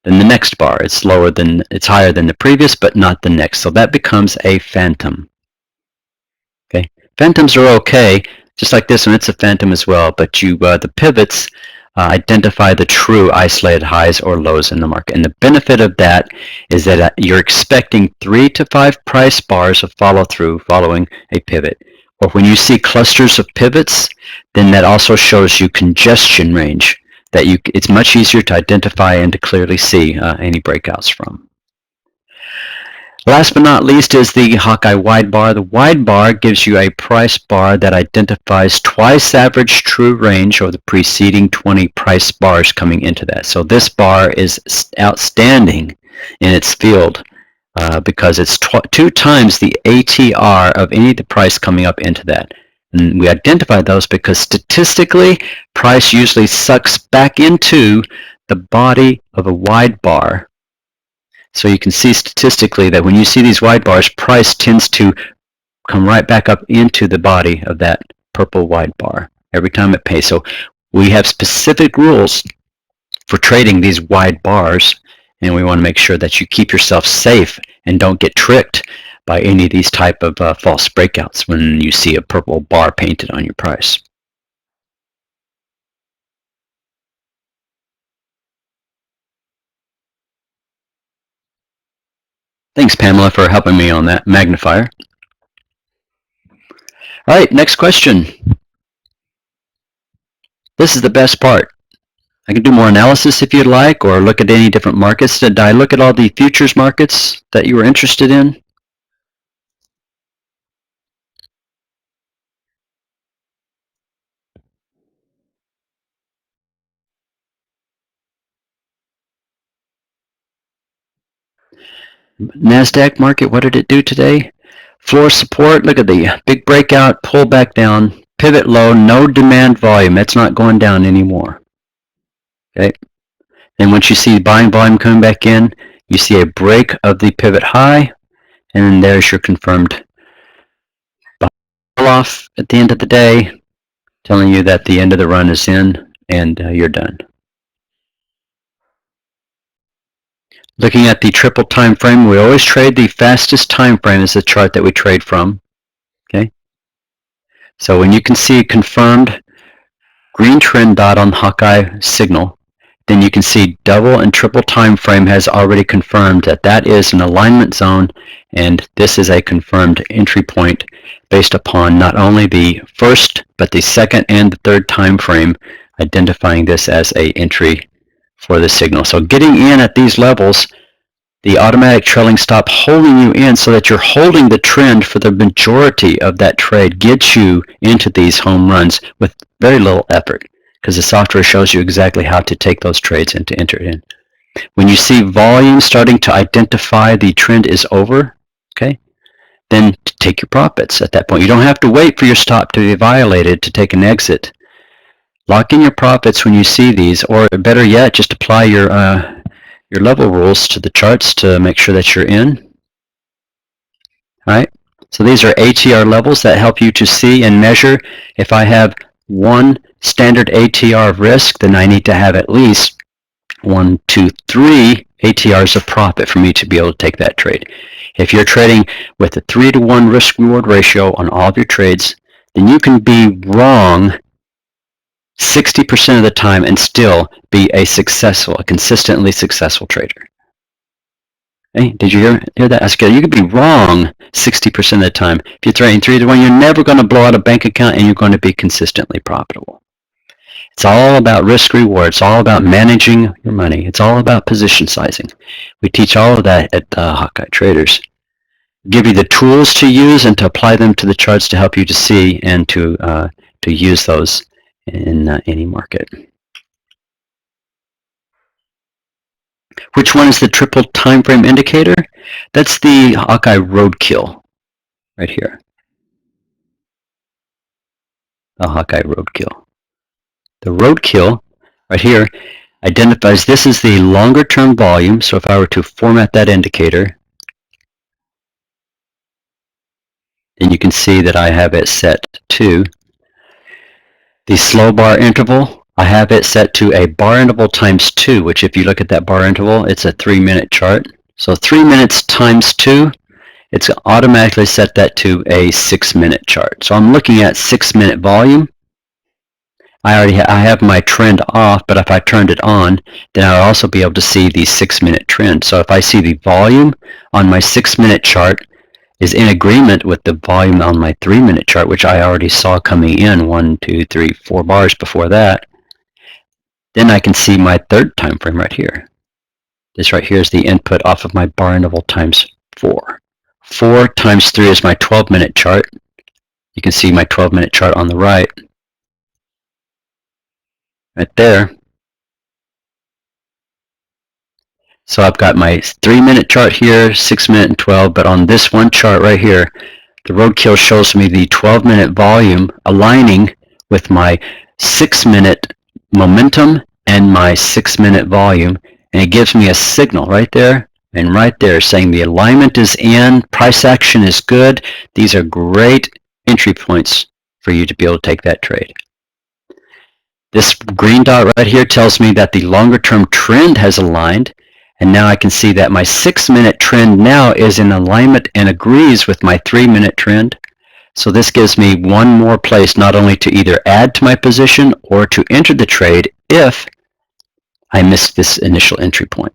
than the next bar. It's higher than the previous, but not the next. So that becomes a phantom. Okay. Phantoms are okay. Just like this one, it's a phantom as well, but the pivots identify the true isolated highs or lows in the market. And the benefit of that is that you're expecting 3 to 5 price bars of follow-through following a pivot. Or when you see clusters of pivots, then that also shows you congestion range that it's much easier to identify and to clearly see any breakouts from. Last but not least is the Hawkeye wide bar. The wide bar gives you a price bar that identifies twice average true range over the preceding 20 price bars coming into that. So this bar is outstanding in its field because it's 2 times the ATR of any of the price coming up into that. And we identify those because statistically, price usually sucks back into the body of a wide bar. So you can see statistically that when you see these wide bars, price tends to come right back up into the body of that purple wide bar every time it pays. So we have specific rules for trading these wide bars, and we want to make sure that you keep yourself safe and don't get tricked by any of these type of false breakouts when you see a purple bar painted on your price. Thanks, Pamela, for helping me on that magnifier. All right, next question. This is the best part. I can do more analysis if you'd like, or look at any different markets. Did I look at all the futures markets that you were interested in? NASDAQ market, what did it do today? Floor support, look at the big breakout, pull back down, pivot low, no demand volume. It's not going down anymore. Okay. And once you see buying volume coming back in, you see a break of the pivot high, and there's your confirmed off at the end of the day, telling you that the end of the run is in and you're done. Looking at the triple time frame, we always trade the fastest time frame as the chart that we trade from. Okay. So when you can see a confirmed green trend dot on Hawkeye signal, then you can see double and triple time frame has already confirmed that that is an alignment zone, and this is a confirmed entry point based upon not only the first but the second and the third time frame, identifying this as a entry for the signal. So getting in at these levels, the automatic trailing stop holding you in so that you're holding the trend for the majority of that trade gets you into these home runs with very little effort, because the software shows you exactly how to take those trades and to enter it in. When you see volume starting to identify the trend is over, okay, then take your profits at that point. You don't have to wait for your stop to be violated to take an exit. Lock in your profits when you see these, or better yet, just apply your level rules to the charts to make sure that you're in. All right. So these are ATR levels that help you to see and measure. If I have one standard ATR of risk, then I need to have at least 1, 2, 3 ATRs of profit for me to be able to take that trade. If you're trading with a 3-to-1 risk-reward ratio on all of your trades, then you can be wrong 60% of the time and still be a consistently successful trader. Hey, did you hear that? That's good. You could be wrong 60% of the time. If you're trading 3 to 1, you're never going to blow out a bank account and you're going to be consistently profitable. It's all about risk reward. It's all about managing your money. It's all about position sizing. We teach all of that at Hawkeye Traders. Give you the tools to use and to apply them to the charts to help you to see and to use those in any market. Which one is the triple time frame indicator? That's the Hawkeye Roadkill right here. The Hawkeye Roadkill. The Roadkill right here identifies this is the longer term volume. So if I were to format that indicator, then you can see that I have it set to the slow bar interval. I have it set to a bar interval times 2, which if you look at that bar interval, it's a 3-minute chart. So 3 minutes times 2, it's automatically set that to a 6-minute chart. So I'm looking at 6-minute volume. I have my trend off, but if I turned it on, then I'll also be able to see the 6-minute trend. So if I see the volume on my 6-minute chart is in agreement with the volume on my 3-minute chart, which I already saw coming in 1, 2, 3, 4 bars before that, then I can see my third time frame right here. This right here is the input off of my bar interval times 4. 4 times 3 is my 12-minute chart. You can see my 12-minute chart on the right there. So I've got my 3-minute chart here, 6-minute and 12, but on this one chart right here, the Roadkill shows me the 12-minute volume aligning with my 6-minute momentum and my 6-minute volume, and it gives me a signal right there and right there saying the alignment is in, price action is good. These are great entry points for you to be able to take that trade. This green dot right here tells me that the longer term trend has aligned, and now I can see that my 6-minute trend now is in alignment and agrees with my 3-minute trend. So this gives me one more place not only to either add to my position or to enter the trade if I missed this initial entry point.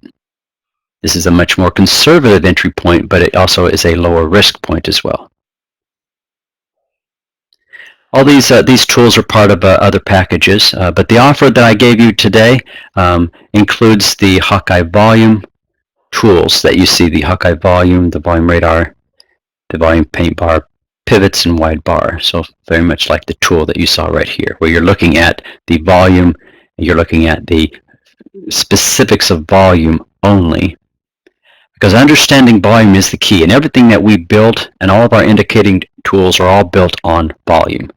This is a much more conservative entry point, but it also is a lower risk point as well. All these tools are part of other packages, but the offer that I gave you today includes the Hawkeye Volume tools that you see, the Hawkeye Volume, the Volume Radar, the Volume Paint Bar, Pivots, and Wide Bar. So very much like the tool that you saw right here, where you're looking at the volume, you're looking at the specifics of volume only. Because understanding volume is the key, and everything that we build and all of our indicating tools are all built on volume.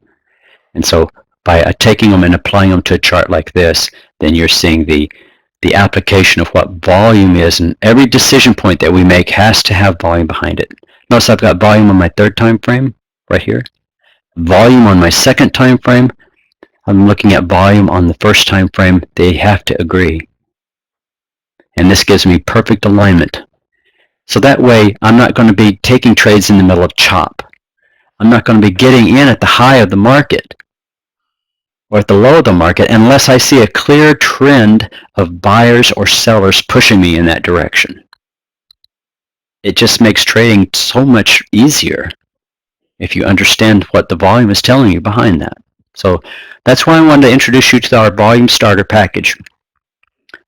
And so by taking them and applying them to a chart like this, then you're seeing the application of what volume is, and every decision point that we make has to have volume behind it. Notice I've got volume on my third time frame right here, volume on my second time frame. I'm looking at volume on the first time frame. They have to agree. And this gives me perfect alignment. So that way I'm not going to be taking trades in the middle of chop. I'm not going to be getting in at the high of the market or at the low of the market unless I see a clear trend of buyers or sellers pushing me in that direction. It just makes trading so much easier if you understand what the volume is telling you behind that. So that's why I wanted to introduce you to our volume starter package.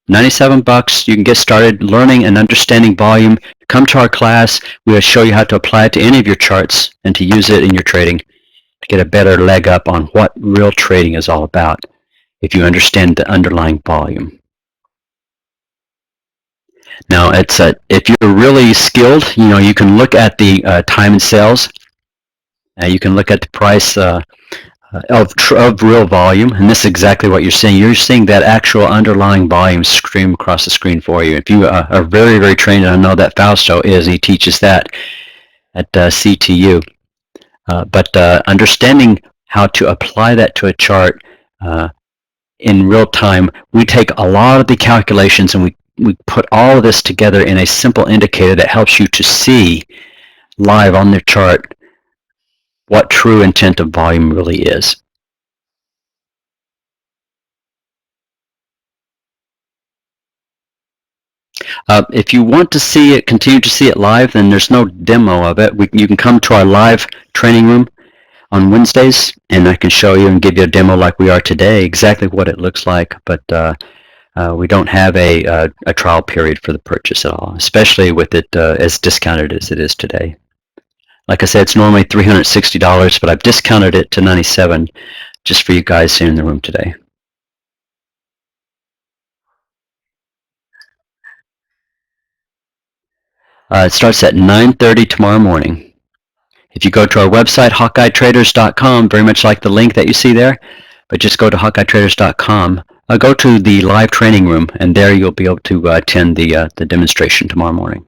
$97, you can get started learning and understanding volume. Come to our class. We'll show you how to apply it to any of your charts and to use it in your trading to get a better leg up on what real trading is all about if you understand the underlying volume. Now, if you're really skilled, you can look at the time and sales. You can look at the price of real volume, and this is exactly what you're seeing. You're seeing that actual underlying volume stream across the screen for you. If you are very, very trained, and I know that Fausto is, he teaches that at CTU. But understanding how to apply that to a chart in real time, we take a lot of the calculations and we put all of this together in a simple indicator that helps you to see live on the chart what true intent of volume really is. If you want to see it, continue to see it live, then there's no demo of it. You can come to our live training room on Wednesdays, and I can show you and give you a demo like we are today, exactly what it looks like. But we don't have a trial period for the purchase at all, especially with it as discounted as it is today. Like I said, it's normally $360, but I've discounted it to $97 just for you guys here in the room today. It starts at 9:30 tomorrow morning. If you go to our website, HawkeyeTraders.com, very much like the link that you see there, but just go to HawkeyeTraders.com. Go to the live training room, and there you'll be able to attend the demonstration tomorrow morning.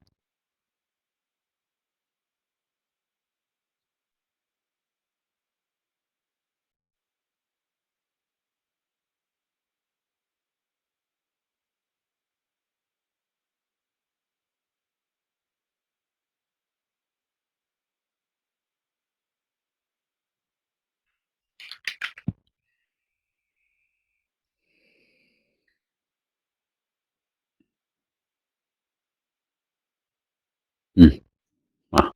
Mm. Wow.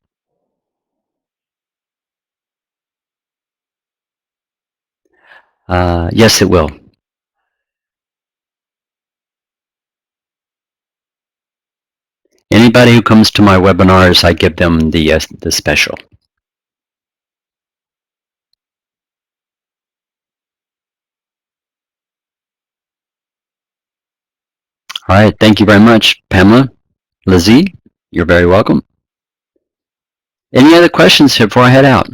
Yes, it will. Anybody who comes to my webinars, I give them the special. All right, thank you very much, Pamela. Lizzie, you're very welcome. Any other questions before I head out?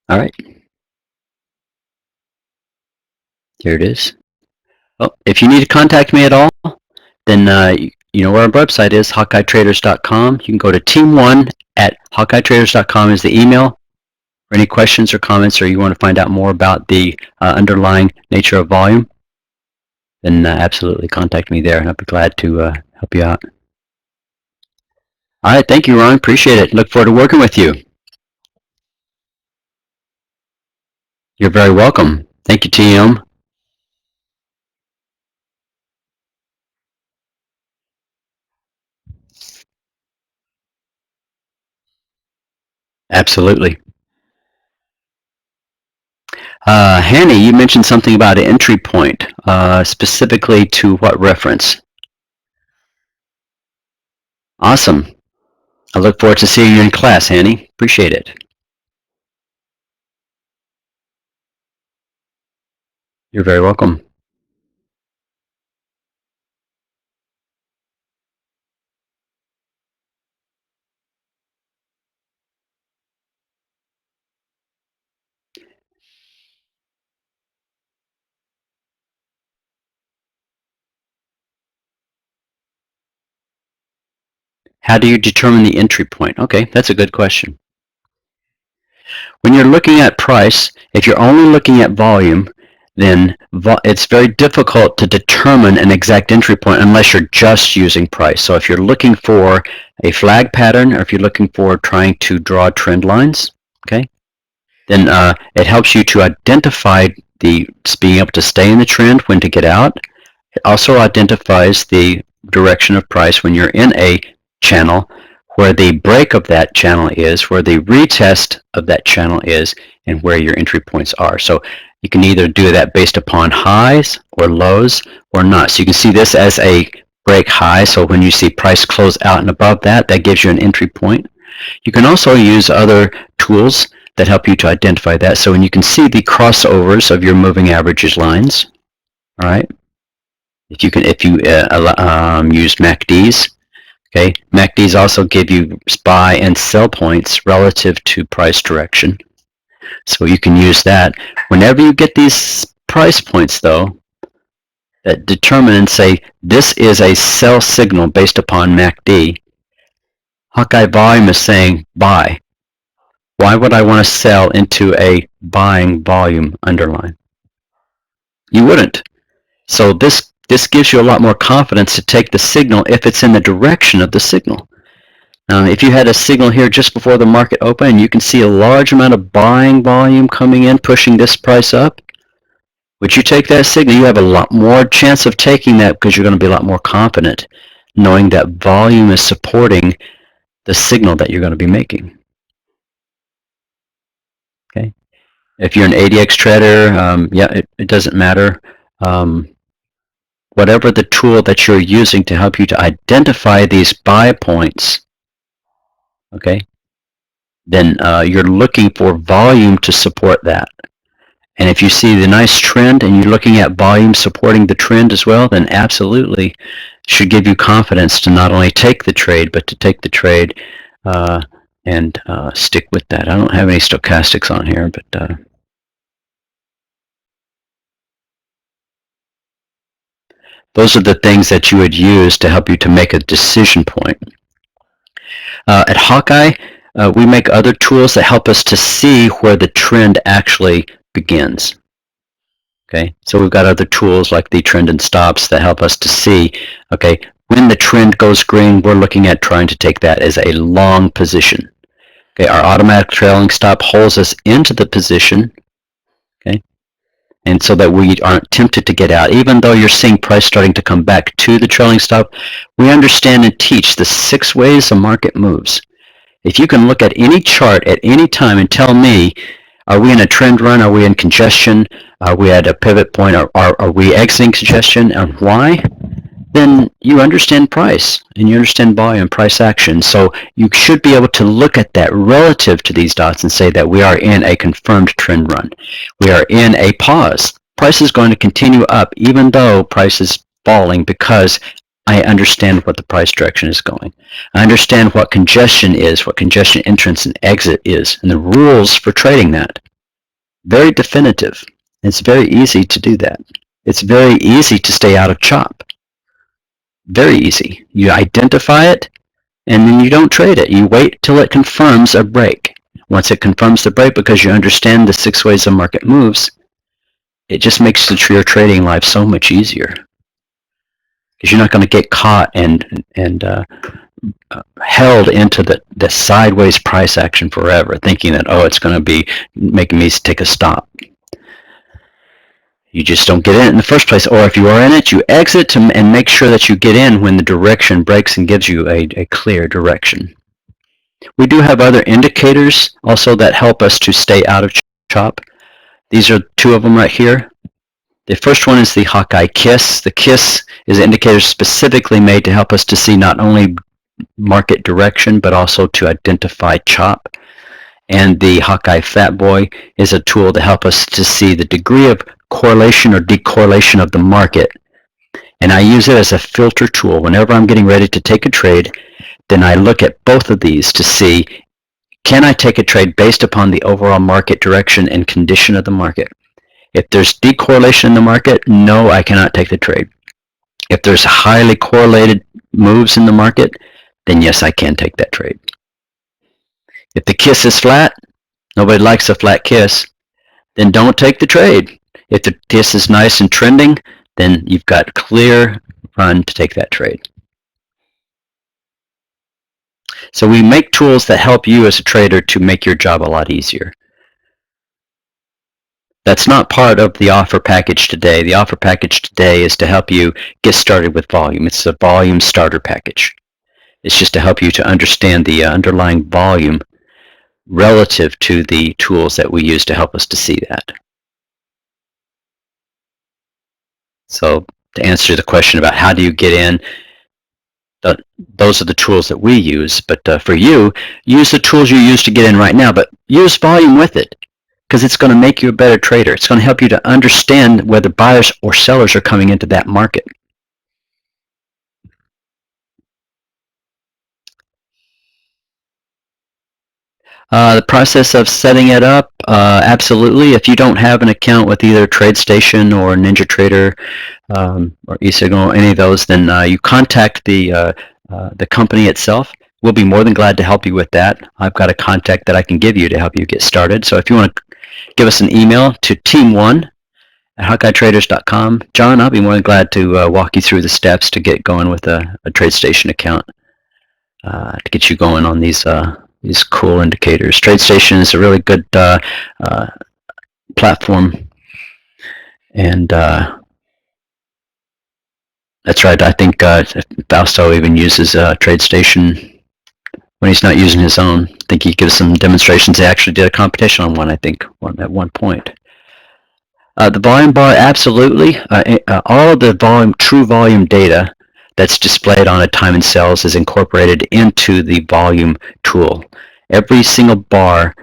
All right, here it is. Well, if you need to contact me at all, then you know where our website is, HawkeyeTraders.com. You can go to team1 at HawkeyeTraders.com is the email for any questions or comments, or you want to find out more about the underlying nature of volume, then absolutely contact me there, and I'll be glad to help you out. All right, thank you, Ron. Appreciate it. Look forward to working with you. You're very welcome. Thank you, TM. Absolutely. Hanny, you mentioned something about an entry point, specifically to what reference? Awesome. I look forward to seeing you in class, Hanny. Appreciate it. You're very welcome. How do you determine the entry point? Okay, that's a good question. When you're looking at price, if you're only looking at volume, then it's very difficult to determine an exact entry point unless you're just using price. So if you're looking for a flag pattern, or if you're looking for trying to draw trend lines, okay, then it helps you to identify being able to stay in the trend, when to get out. It also identifies the direction of price when you're in a channel, where the break of that channel is, where the retest of that channel is, and where your entry points are. So you can either do that based upon highs or lows or not. So you can see this as a break high. So when you see price close out and above that, that gives you an entry point. You can also use other tools that help you to identify that. So when you can see the crossovers of your moving averages lines, all right. If you use MACDs, okay, MACDs also give you buy and sell points relative to price direction. So you can use that. Whenever you get these price points, though, that determine and say this is a sell signal based upon MACD, Hawkeye volume is saying buy. Why would I want to sell into a buying volume underline? You wouldn't. So this This gives you a lot more confidence to take the signal if it's in the direction of the signal. If you had a signal here just before the market opened and you can see a large amount of buying volume coming in, pushing this price up, would you take that signal? You have a lot more chance of taking that because you're going to be a lot more confident knowing that volume is supporting the signal that you're going to be making. Okay. If you're an ADX trader, it doesn't matter. Whatever the tool that you're using to help you to identify these buy points, okay, then you're looking for volume to support that. And if you see the nice trend and you're looking at volume supporting the trend as well, then absolutely should give you confidence to not only take the trade, but to take the trade and stick with that. I don't have any stochastics on here, but those are the things that you would use to help you to make a decision point. At Hawkeye, we make other tools that help us to see where the trend actually begins. Okay, so we've got other tools like the trend and stops that help us to see, okay, when the trend goes green, we're looking at trying to take that as a long position. Okay, our automatic trailing stop holds us into the position, okay, and so that we aren't tempted to get out. Even though you're seeing price starting to come back to the trailing stop, we understand and teach the 6 ways a market moves. If you can look at any chart at any time and tell me, are we in a trend run? Are we in congestion? Are we at a pivot point? Are we exiting congestion? And why? Then you understand price and you understand volume, price action. So you should be able to look at that relative to these dots and say that we are in a confirmed trend run. We are in a pause. Price is going to continue up even though price is falling because I understand what the price direction is going. I understand what congestion is, what congestion entrance and exit is, and the rules for trading that. Very definitive. It's very easy to do that. It's very easy to stay out of chop. Very easy. You identify it, and then you don't trade it. You wait till it confirms a break. Once it confirms the break, because you understand the 6 ways the market moves, it just makes your trading life so much easier. Because you're not going to get caught and held into the sideways price action forever, thinking that, oh, it's going to be making me take a stop. You just don't get in it in the first place. Or if you are in it, you exit and make sure that you get in when the direction breaks and gives you a clear direction. We do have other indicators also that help us to stay out of chop. These are 2 of them right here. The first one is the Hawkeye KISS. The KISS is an indicator specifically made to help us to see not only market direction, but also to identify chop. And the Hawkeye Fat Boy is a tool to help us to see the degree of correlation or decorrelation of the market. And I use it as a filter tool. Whenever I'm getting ready to take a trade, then I look at both of these to see, can I take a trade based upon the overall market direction and condition of the market? If there's decorrelation in the market, no, I cannot take the trade. If there's highly correlated moves in the market, then yes, I can take that trade. If the KISS is flat, nobody likes a flat KISS, then don't take the trade. If the KISS is nice and trending, then you've got clear run to take that trade. So we make tools that help you as a trader to make your job a lot easier. That's not part of the offer package today. The offer package today is to help you get started with volume. It's a volume starter package. It's just to help you to understand the underlying volume relative to the tools that we use to help us to see that. So to answer the question about how do you get in, those are the tools that we use. But for you, use the tools you use to get in right now, but use volume with it, because it's going to make you a better trader. It's going to help you to understand whether buyers or sellers are coming into that market. The process of setting it up, absolutely. If you don't have an account with either TradeStation or NinjaTrader or eSignal or any of those, then you contact the company itself. We'll be more than glad to help you with that. I've got a contact that I can give you to help you get started. So if you want to give us an email to team1 at HawkeyeTraders.com. John, I'll be more than glad to walk you through the steps to get going with a TradeStation account to get you going on these cool indicators. TradeStation is a really good platform, and that's right. I think Fausto even uses TradeStation when he's not using his own. I think he gives some demonstrations. They actually did a competition on one, I think, at one point. The volume bar, absolutely. All of the true volume data that's displayed on a time and sales is incorporated into the volume tool. Every single bar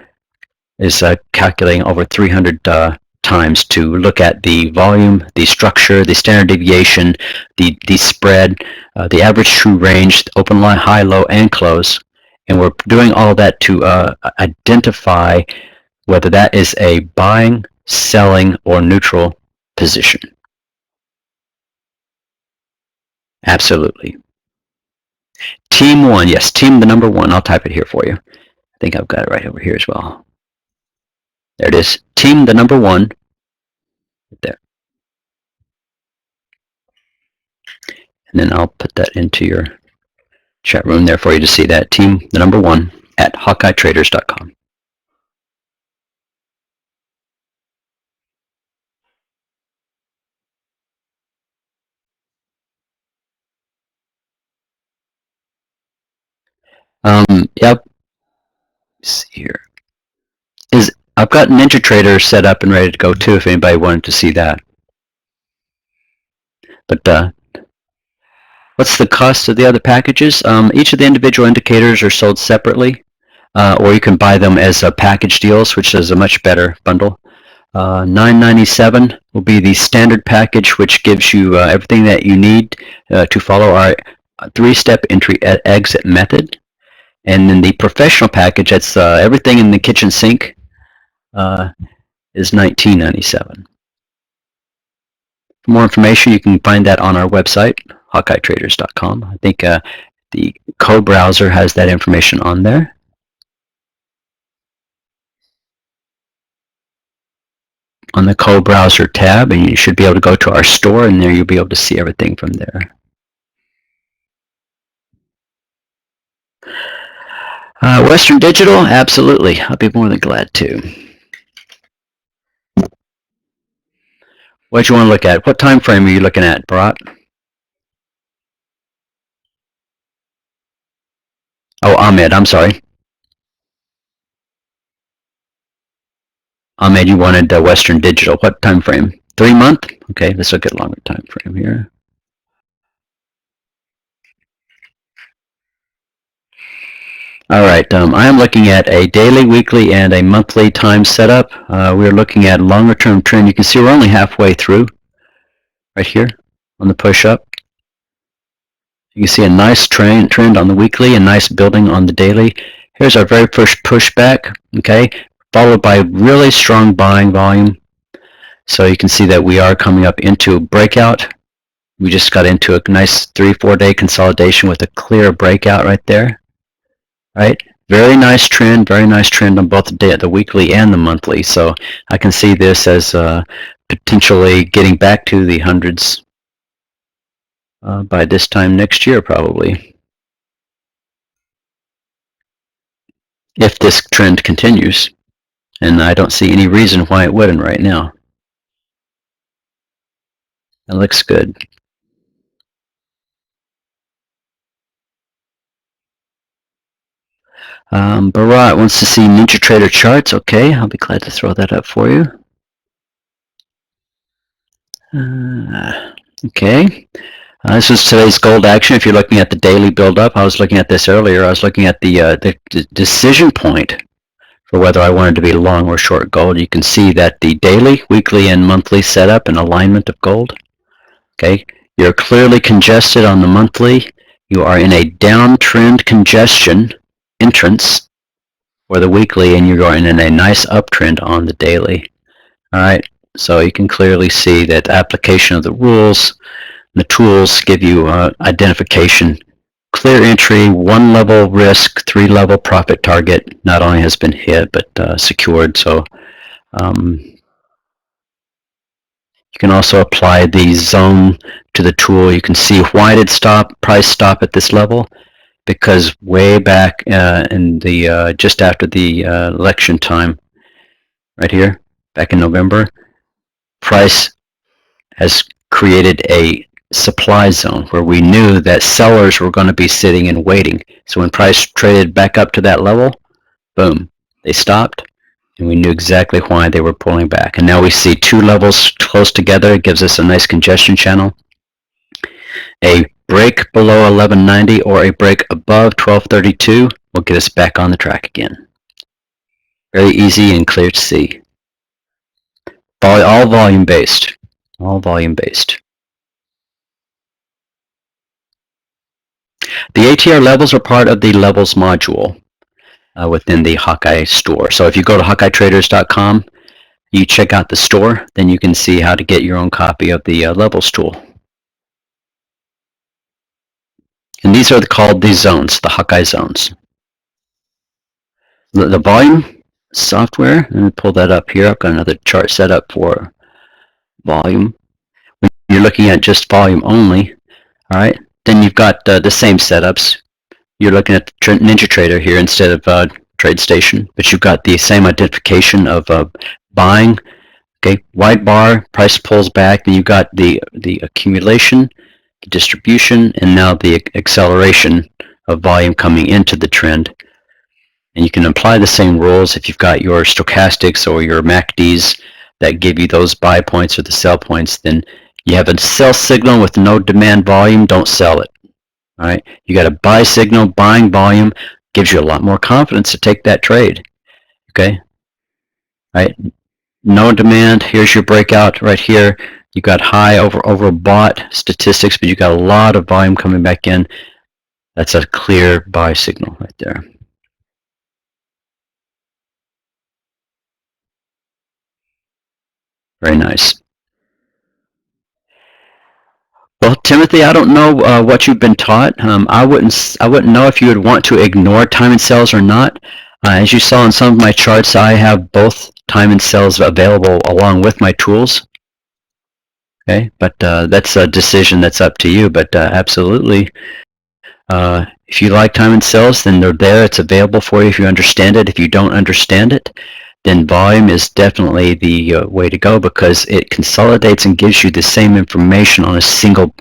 is calculating over 300 times to look at the volume, the structure, the standard deviation, the spread, the average true range, open, line, high, low, and close. And we're doing all that to identify whether that is a buying, selling, or neutral position. Absolutely. Team 1, yes, team the number 1. I'll type it here for you. I think I've got it right over here as well. There it is. Team the number 1. Right there. And then I'll put that into your chat room there for you to see that. Team the number 1 at HawkeyeTraders.com. Yep. Let's see here. I've got NinjaTrader set up and ready to go too if anybody wanted to see that. But what's the cost of the other packages? Each of the individual indicators are sold separately, or you can buy them as package deals, which is a much better bundle. $9.97 will be the standard package, which gives you everything that you need to follow our 3-step entry exit method. And then the professional package, that's everything in the kitchen sink, is $19.97. For more information, you can find that on our website, HawkeyeTraders.com. I think the code browser has that information on there. On the code browser tab, and you should be able to go to our store, and there you'll be able to see everything from there. Western Digital, absolutely. I'll be more than glad to. What do you want to look at? What time frame are you looking at, Bharat? Oh, Ahmed, I'm sorry. Ahmed, you wanted Western Digital. What time frame? 3 month? Okay, let's look at longer time frame here. All right, I am looking at a daily, weekly, and a monthly time setup. We're looking at longer term trend. You can see we're only halfway through right here on the push up. You can see a nice trend on the weekly, a nice building on the daily. Here's our very first pushback, okay, followed by really strong buying volume. So you can see that we are coming up into a breakout. We just got into a nice 3-4 day consolidation with a clear breakout right there. Right? Very nice trend on both the weekly and the monthly. So I can see this as potentially getting back to the hundreds by this time next year, probably. If this trend continues. And I don't see any reason why it wouldn't right now. It looks good. Bharat wants to see NinjaTrader charts. Okay, I'll be glad to throw that up for you. Okay. This is today's gold action. If you're looking at the daily build-up, I was looking at this earlier. I was looking at the decision point for whether I wanted to be long or short gold. You can see that the daily, weekly, and monthly setup and alignment of gold. Okay, you're clearly congested on the monthly. You are in a downtrend congestion entrance for the weekly, and you're going in a nice uptrend on the daily. All right, so you can clearly see that the application of the rules, the tools give you identification, clear entry, 1 level risk, 3 level profit target not only has been hit but secured. So You can also apply the zone to the tool. You can see why did price stop at this level? Because way back in the just after the election time, right here, back in November, price has created a supply zone where we knew that sellers were going to be sitting and waiting. So when price traded back up to that level, boom, they stopped, and we knew exactly why they were pulling back. And now we see two levels close together. It gives us a nice congestion channel. A break below 1190 or a break above 1232 will get us back on the track again. Very easy and clear to see. All volume based. All volume based. The ATR levels are part of the levels module within the Hawkeye store. So if you go to HawkeyeTraders.com, you check out the store, then you can see how to get your own copy of the levels tool. And these are called the zones, the Hawkeye zones. The volume software, let me pull that up here. I've got another chart set up for volume. When you're looking at just volume only, all right, then you've got the same setups. You're looking at NinjaTrader here instead of TradeStation, but you've got the same identification of buying. Okay, wide bar, price pulls back, then you've got the accumulation, the distribution, and now the acceleration of volume coming into the trend. And you can apply the same rules if you've got your stochastics or your MACDs that give you those buy points or the sell points. Then you have a sell signal with no demand volume, don't sell it. All right, you got a buy signal, buying volume gives you a lot more confidence to take that trade. Okay, all right, no demand. Here's your breakout right here. You got high overbought statistics, but you got a lot of volume coming back in. That's a clear buy signal right there. Very nice. Well, Timothy, I don't know what you've been taught. I wouldn't know if you would want to ignore time and sales or not. As you saw in some of my charts, I have both time and sales available along with my tools. Okay, but that's a decision that's up to you. But absolutely, if you like time and sales, then they're there. It's available for you if you understand it. If you don't understand it, then volume is definitely the way to go because it consolidates and gives you the same information on a single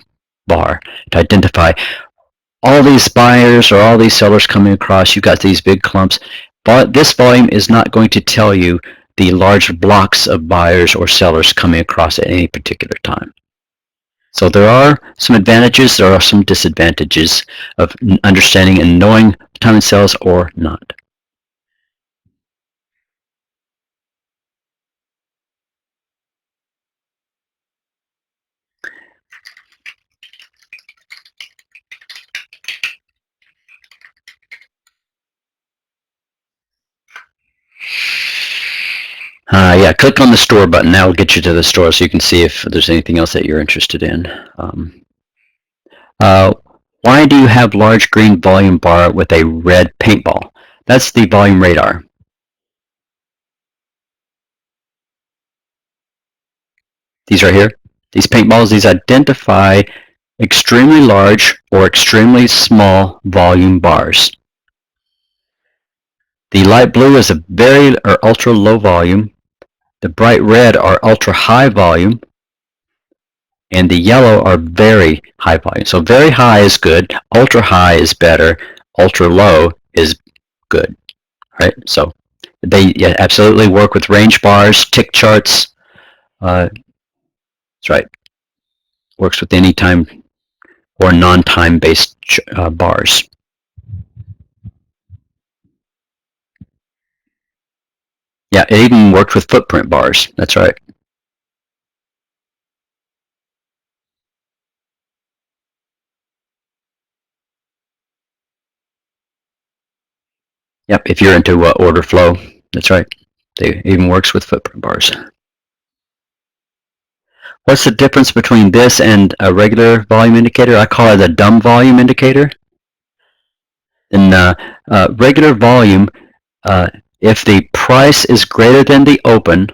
bar to identify all these buyers or all these sellers coming across. You've got these big clumps. But this volume is not going to tell you the large blocks of buyers or sellers coming across at any particular time. So there are some advantages, there are some disadvantages of understanding and knowing time and sales or not. Yeah, click on the store button. That will get you to the store so you can see if there's anything else that you're interested in. Why do you have large green volume bar with a red paintball? That's the volume radar. These right here, these paintballs, these identify extremely large or extremely small volume bars. The light blue is a very or ultra low volume. The bright red are ultra high volume. And the yellow are very high volume. So very high is good, ultra high is better, ultra low is good. Right? So they absolutely work with range bars, tick charts. That's right. Works with any time or non-time based bars. Yeah, it even worked with footprint bars. That's right. Yep, if you're into order flow, that's right. It even works with footprint bars. What's the difference between this and a regular volume indicator? I call it a dumb volume indicator. In regular volume, if the price is greater than the open,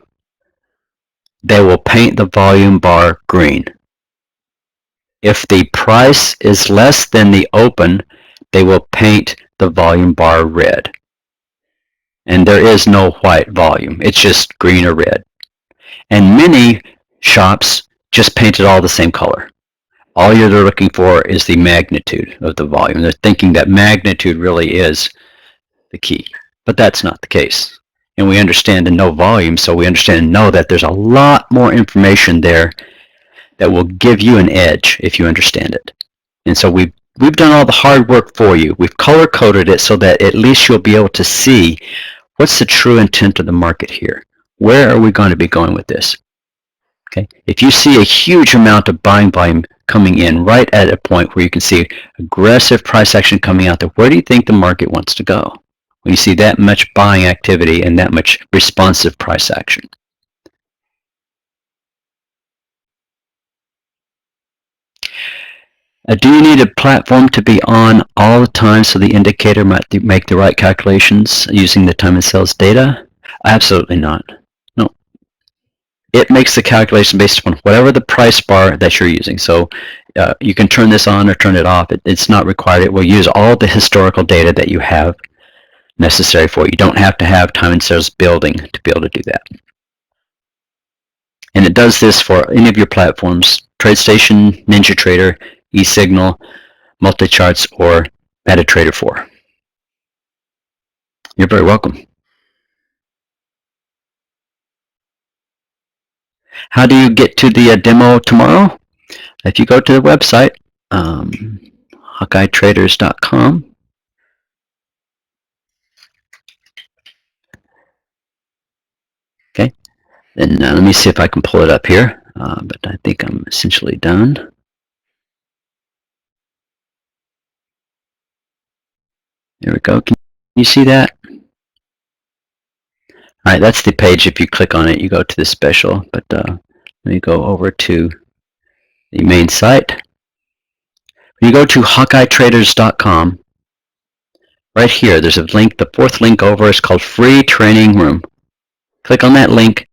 they will paint the volume bar green. If the price is less than the open, they will paint the volume bar red. And there is no white volume. It's just green or red. And many shops just paint it all the same color. All you're looking for is the magnitude of the volume. They're thinking that magnitude really is the key. But that's not the case. And we understand and know volume, so we understand and know that there's a lot more information there that will give you an edge if you understand it. And so we've done all the hard work for you. We've color-coded it so that at least you'll be able to see what's the true intent of the market here. Where are we going to be going with this? Okay. If you see a huge amount of buying volume coming in right at a point where you can see aggressive price action coming out there, where do you think the market wants to go? When you see that much buying activity and that much responsive price action. Do you need a platform to be on all the time so the indicator might make the right calculations using the time and sales data? Absolutely not. No. It makes the calculation based upon whatever the price bar that you're using. So you can turn this on or turn it off. It's not required. It will use all the historical data that you have necessary for it. You don't have to have time and sales building to be able to do that. And it does this for any of your platforms: TradeStation, NinjaTrader, eSignal, Multicharts, or MetaTrader 4. You're very welcome. How do you get to the demo tomorrow? If you go to the website, HawkeyeTraders.com, okay, then let me see if I can pull it up here, but I think I'm essentially done. There we go. Can you see that? All right, that's the page. If you click on it, you go to the special, but let me go over to the main site. When you go to HawkeyeTraders.com, right here, there's a link. The fourth link over is called Free Training Room. Click on that link.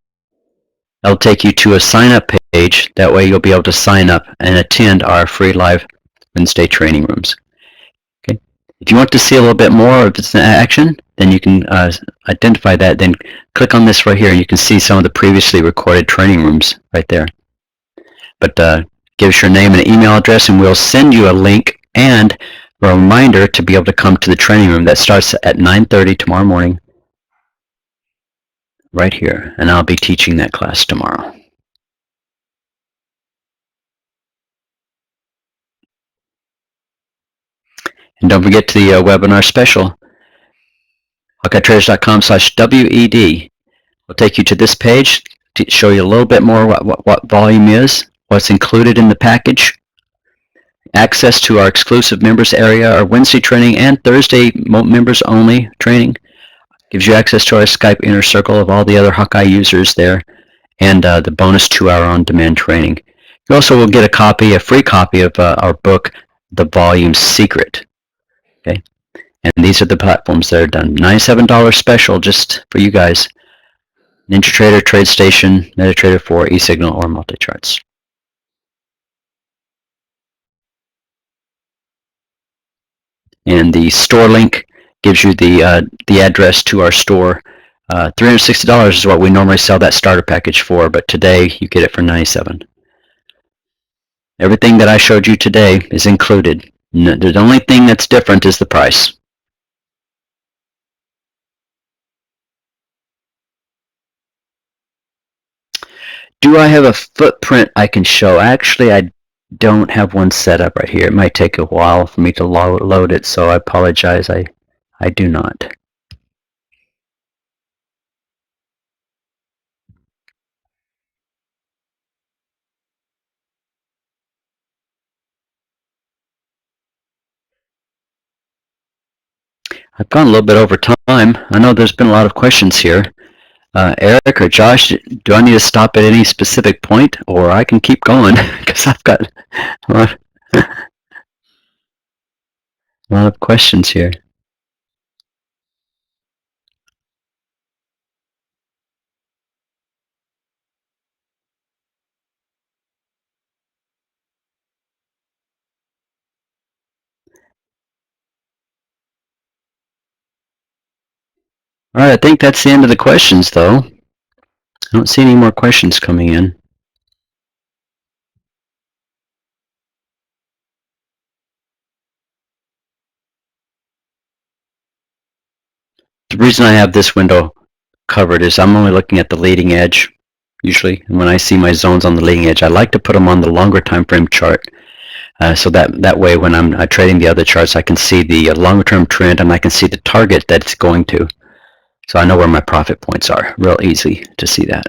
That'll take you to a sign-up page. That way you'll be able to sign up and attend our free live Wednesday training rooms. Okay. If you want to see a little bit more of this in action, then you can identify that. Then click on this right here, and you can see some of the previously recorded training rooms right there. But give us your name and email address, and we'll send you a link and a reminder to be able to come to the training room. That starts at 9:30 tomorrow morning, right here, and I'll be teaching that class tomorrow. And don't forget to the webinar special, HawkeyeTraders.com/WED. Will take you to this page to show you a little bit more what volume is, what's included in the package, access to our exclusive members area, our Wednesday training and Thursday members only training. Gives you access to our Skype inner circle of all the other Hawkeye users there, and the bonus 2-hour on-demand training. You also will get a free copy of our book, The Volume Secret. Okay, and these are the platforms that are done. $97 special just for you guys. NinjaTrader, TradeStation, MetaTrader 4, eSignal, or Multicharts. And the store link gives you the address to our store. $360 is what we normally sell that starter package for, but today you get it for $97. Everything that I showed you today is included. The only thing that's different is the price. Do I have a footprint I can show? Actually, I don't have one set up right here. It might take a while for me to load it, so I apologize. I do not. I've gone a little bit over time. I know there's been a lot of questions here. Eric or Josh, do I need to stop at any specific point, or I can keep going because I've got a lot of questions here. All right, I think that's the end of the questions, though. I don't see any more questions coming in. The reason I have this window covered is I'm only looking at the leading edge, usually. And when I see my zones on the leading edge, I like to put them on the longer time frame chart. So that way, when I'm trading the other charts, I can see the longer term trend and I can see the target that it's going to. So I know where my profit points are. Real easy to see that.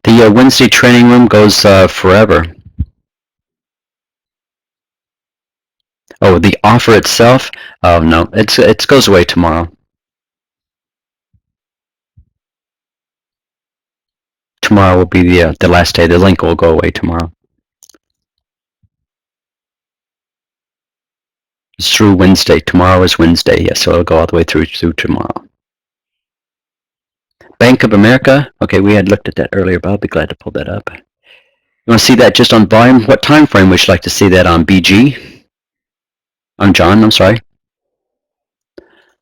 The Wednesday training room goes forever. Oh, the offer itself? Oh no, it goes away tomorrow. Tomorrow will be the last day. The link will go away tomorrow. It's through Wednesday. Tomorrow is Wednesday. Yes, so it'll go all the way through tomorrow. Bank of America. Okay, we had looked at that earlier, but I'll be glad to pull that up. You want to see that just on volume? What time frame would you like to see that on? BG? On John, I'm sorry.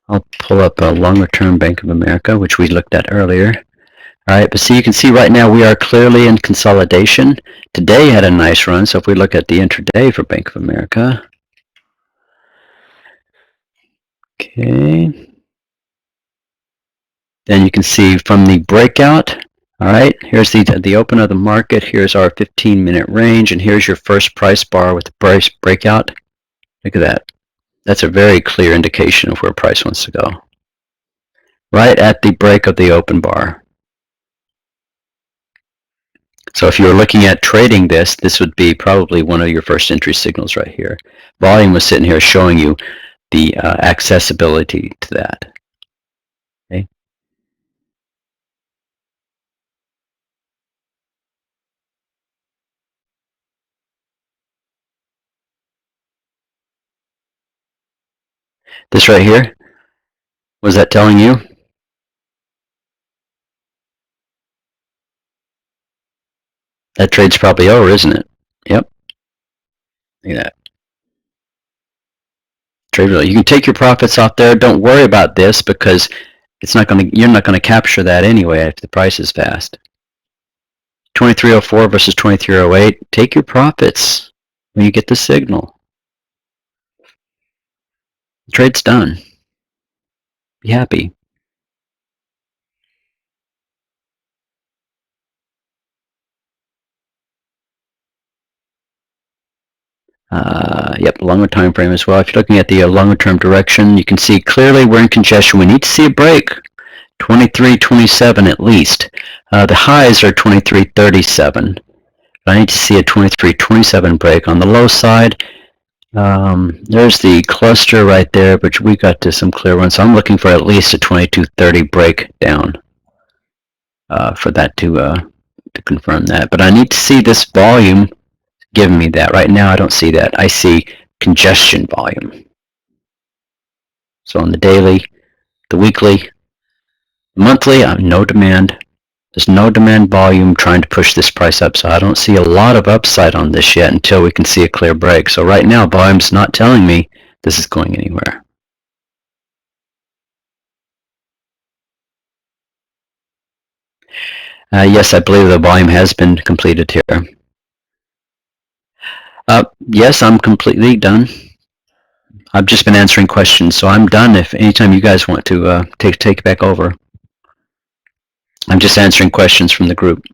I'll pull up a longer term Bank of America, which we looked at earlier. All right, but see, you can see right now we are clearly in consolidation. Today had a nice run, so if we look at the intraday for Bank of America. Okay. Then you can see from the breakout, all right, here's the open of the market, here's our 15-minute range, and here's your first price bar with the price breakout. Look at that. That's a very clear indication of where price wants to go. Right at the break of the open bar. So if you were looking at trading this, this would be probably one of your first entry signals right here. Volume was sitting here showing you the accessibility to that. Okay. This right here, was that telling you? That trade's probably over, isn't it? Yep. Look at that. Trade really. You can take your profits off there. Don't worry about this because it's not going to. You're not going to capture that anyway if the price is fast. 2304 versus 2308. Take your profits when you get the signal. The trade's done. Be happy. Yep, longer time frame as well. If you're looking at the longer term direction, you can see clearly we're in congestion. We need to see a break. 2327 at least. The highs are 2337. I need to see a 2327 break on the low side. There's the cluster right there, but we got to some clear ones. So I'm looking for at least a 2230 breakdown for that to confirm that. But I need to see this volume giving me that. Right now I don't see that. I see congestion volume. So on the daily, the weekly, the monthly, no demand. There's no demand volume trying to push this price up, so I don't see a lot of upside on this yet until we can see a clear break. So right now, volume's not telling me this is going anywhere. Yes, I believe the volume has been completed here. Yes, I'm completely done. I've just been answering questions, so I'm done. If anytime you guys want to take back over, I'm just answering questions from the group.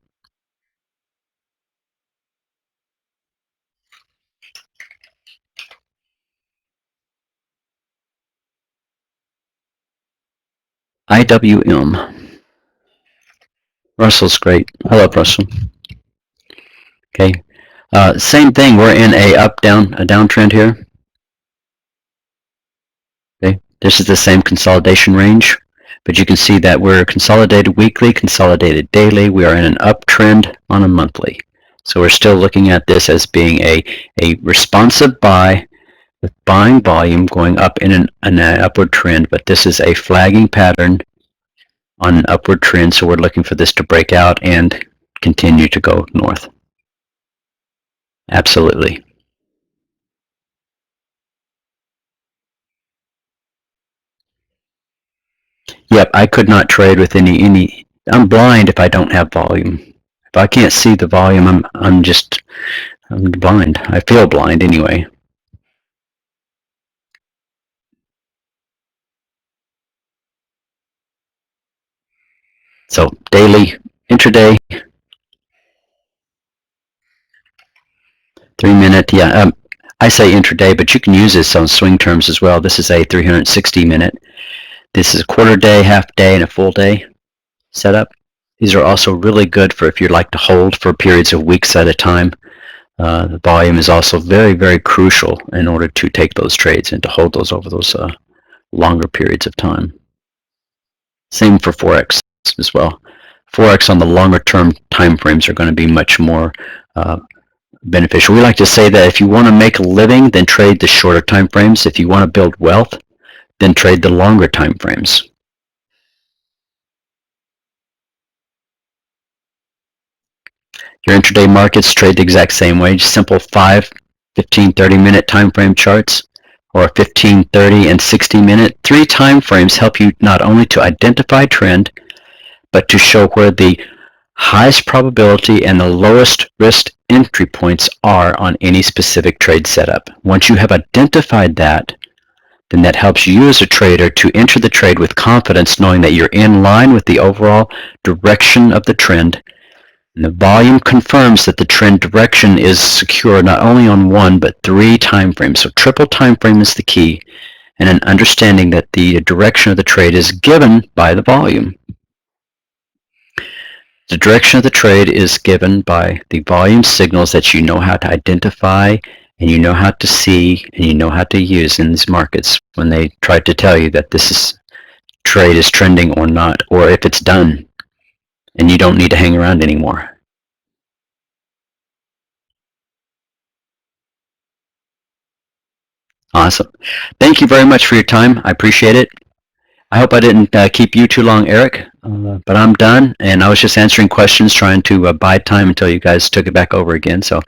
IWM. Russell's great. I love Russell. Okay. Same thing. We're in a downtrend here. Okay. This is the same consolidation range, but you can see that we're consolidated weekly, consolidated daily. We are in an uptrend on a monthly. So we're still looking at this as being a responsive buy with buying volume going up in an upward trend, but this is a flagging pattern on an upward trend, so we're looking for this to break out and continue to go north. Absolutely. Yep, I could not trade with any. I'm blind if I don't have volume. If I can't see the volume, I'm blind. I feel blind anyway. So daily, intraday, 3-minute. Yeah, I say intraday, but you can use this on swing terms as well. This is a 360-minute. This is a quarter day, half day, and a full day setup. These are also really good for if you'd like to hold for periods of weeks at a time. The volume is also very, very crucial in order to take those trades and to hold those over those longer periods of time. Same for Forex as well. Forex on the longer term time frames are going to be much more beneficial. We like to say that if you want to make a living, then trade the shorter time frames. If you want to build wealth, then trade the longer time frames. Your intraday markets trade the exact same way. Just simple 5, 15, 30-minute time frame charts, or 15, 30, and 60-minute. 3 time frames help you not only to identify trend, but to show where the highest probability and the lowest risk entry points are on any specific trade setup. Once you have identified that, then that helps you as a trader to enter the trade with confidence, knowing that you're in line with the overall direction of the trend. And the volume confirms that the trend direction is secure not only on 1 but 3 time frames. So triple time frame is the key, and an understanding that the direction of the trade is given by the volume. The direction of the trade is given by the volume signals that you know how to identify, and you know how to see, and you know how to use in these markets when they try to tell you that this trade is trending or not, or if it's done and you don't need to hang around anymore. Awesome. Thank you very much for your time. I appreciate it. I hope I didn't keep you too long, Eric, but I'm done, and I was just answering questions, trying to buy time until you guys took it back over again. So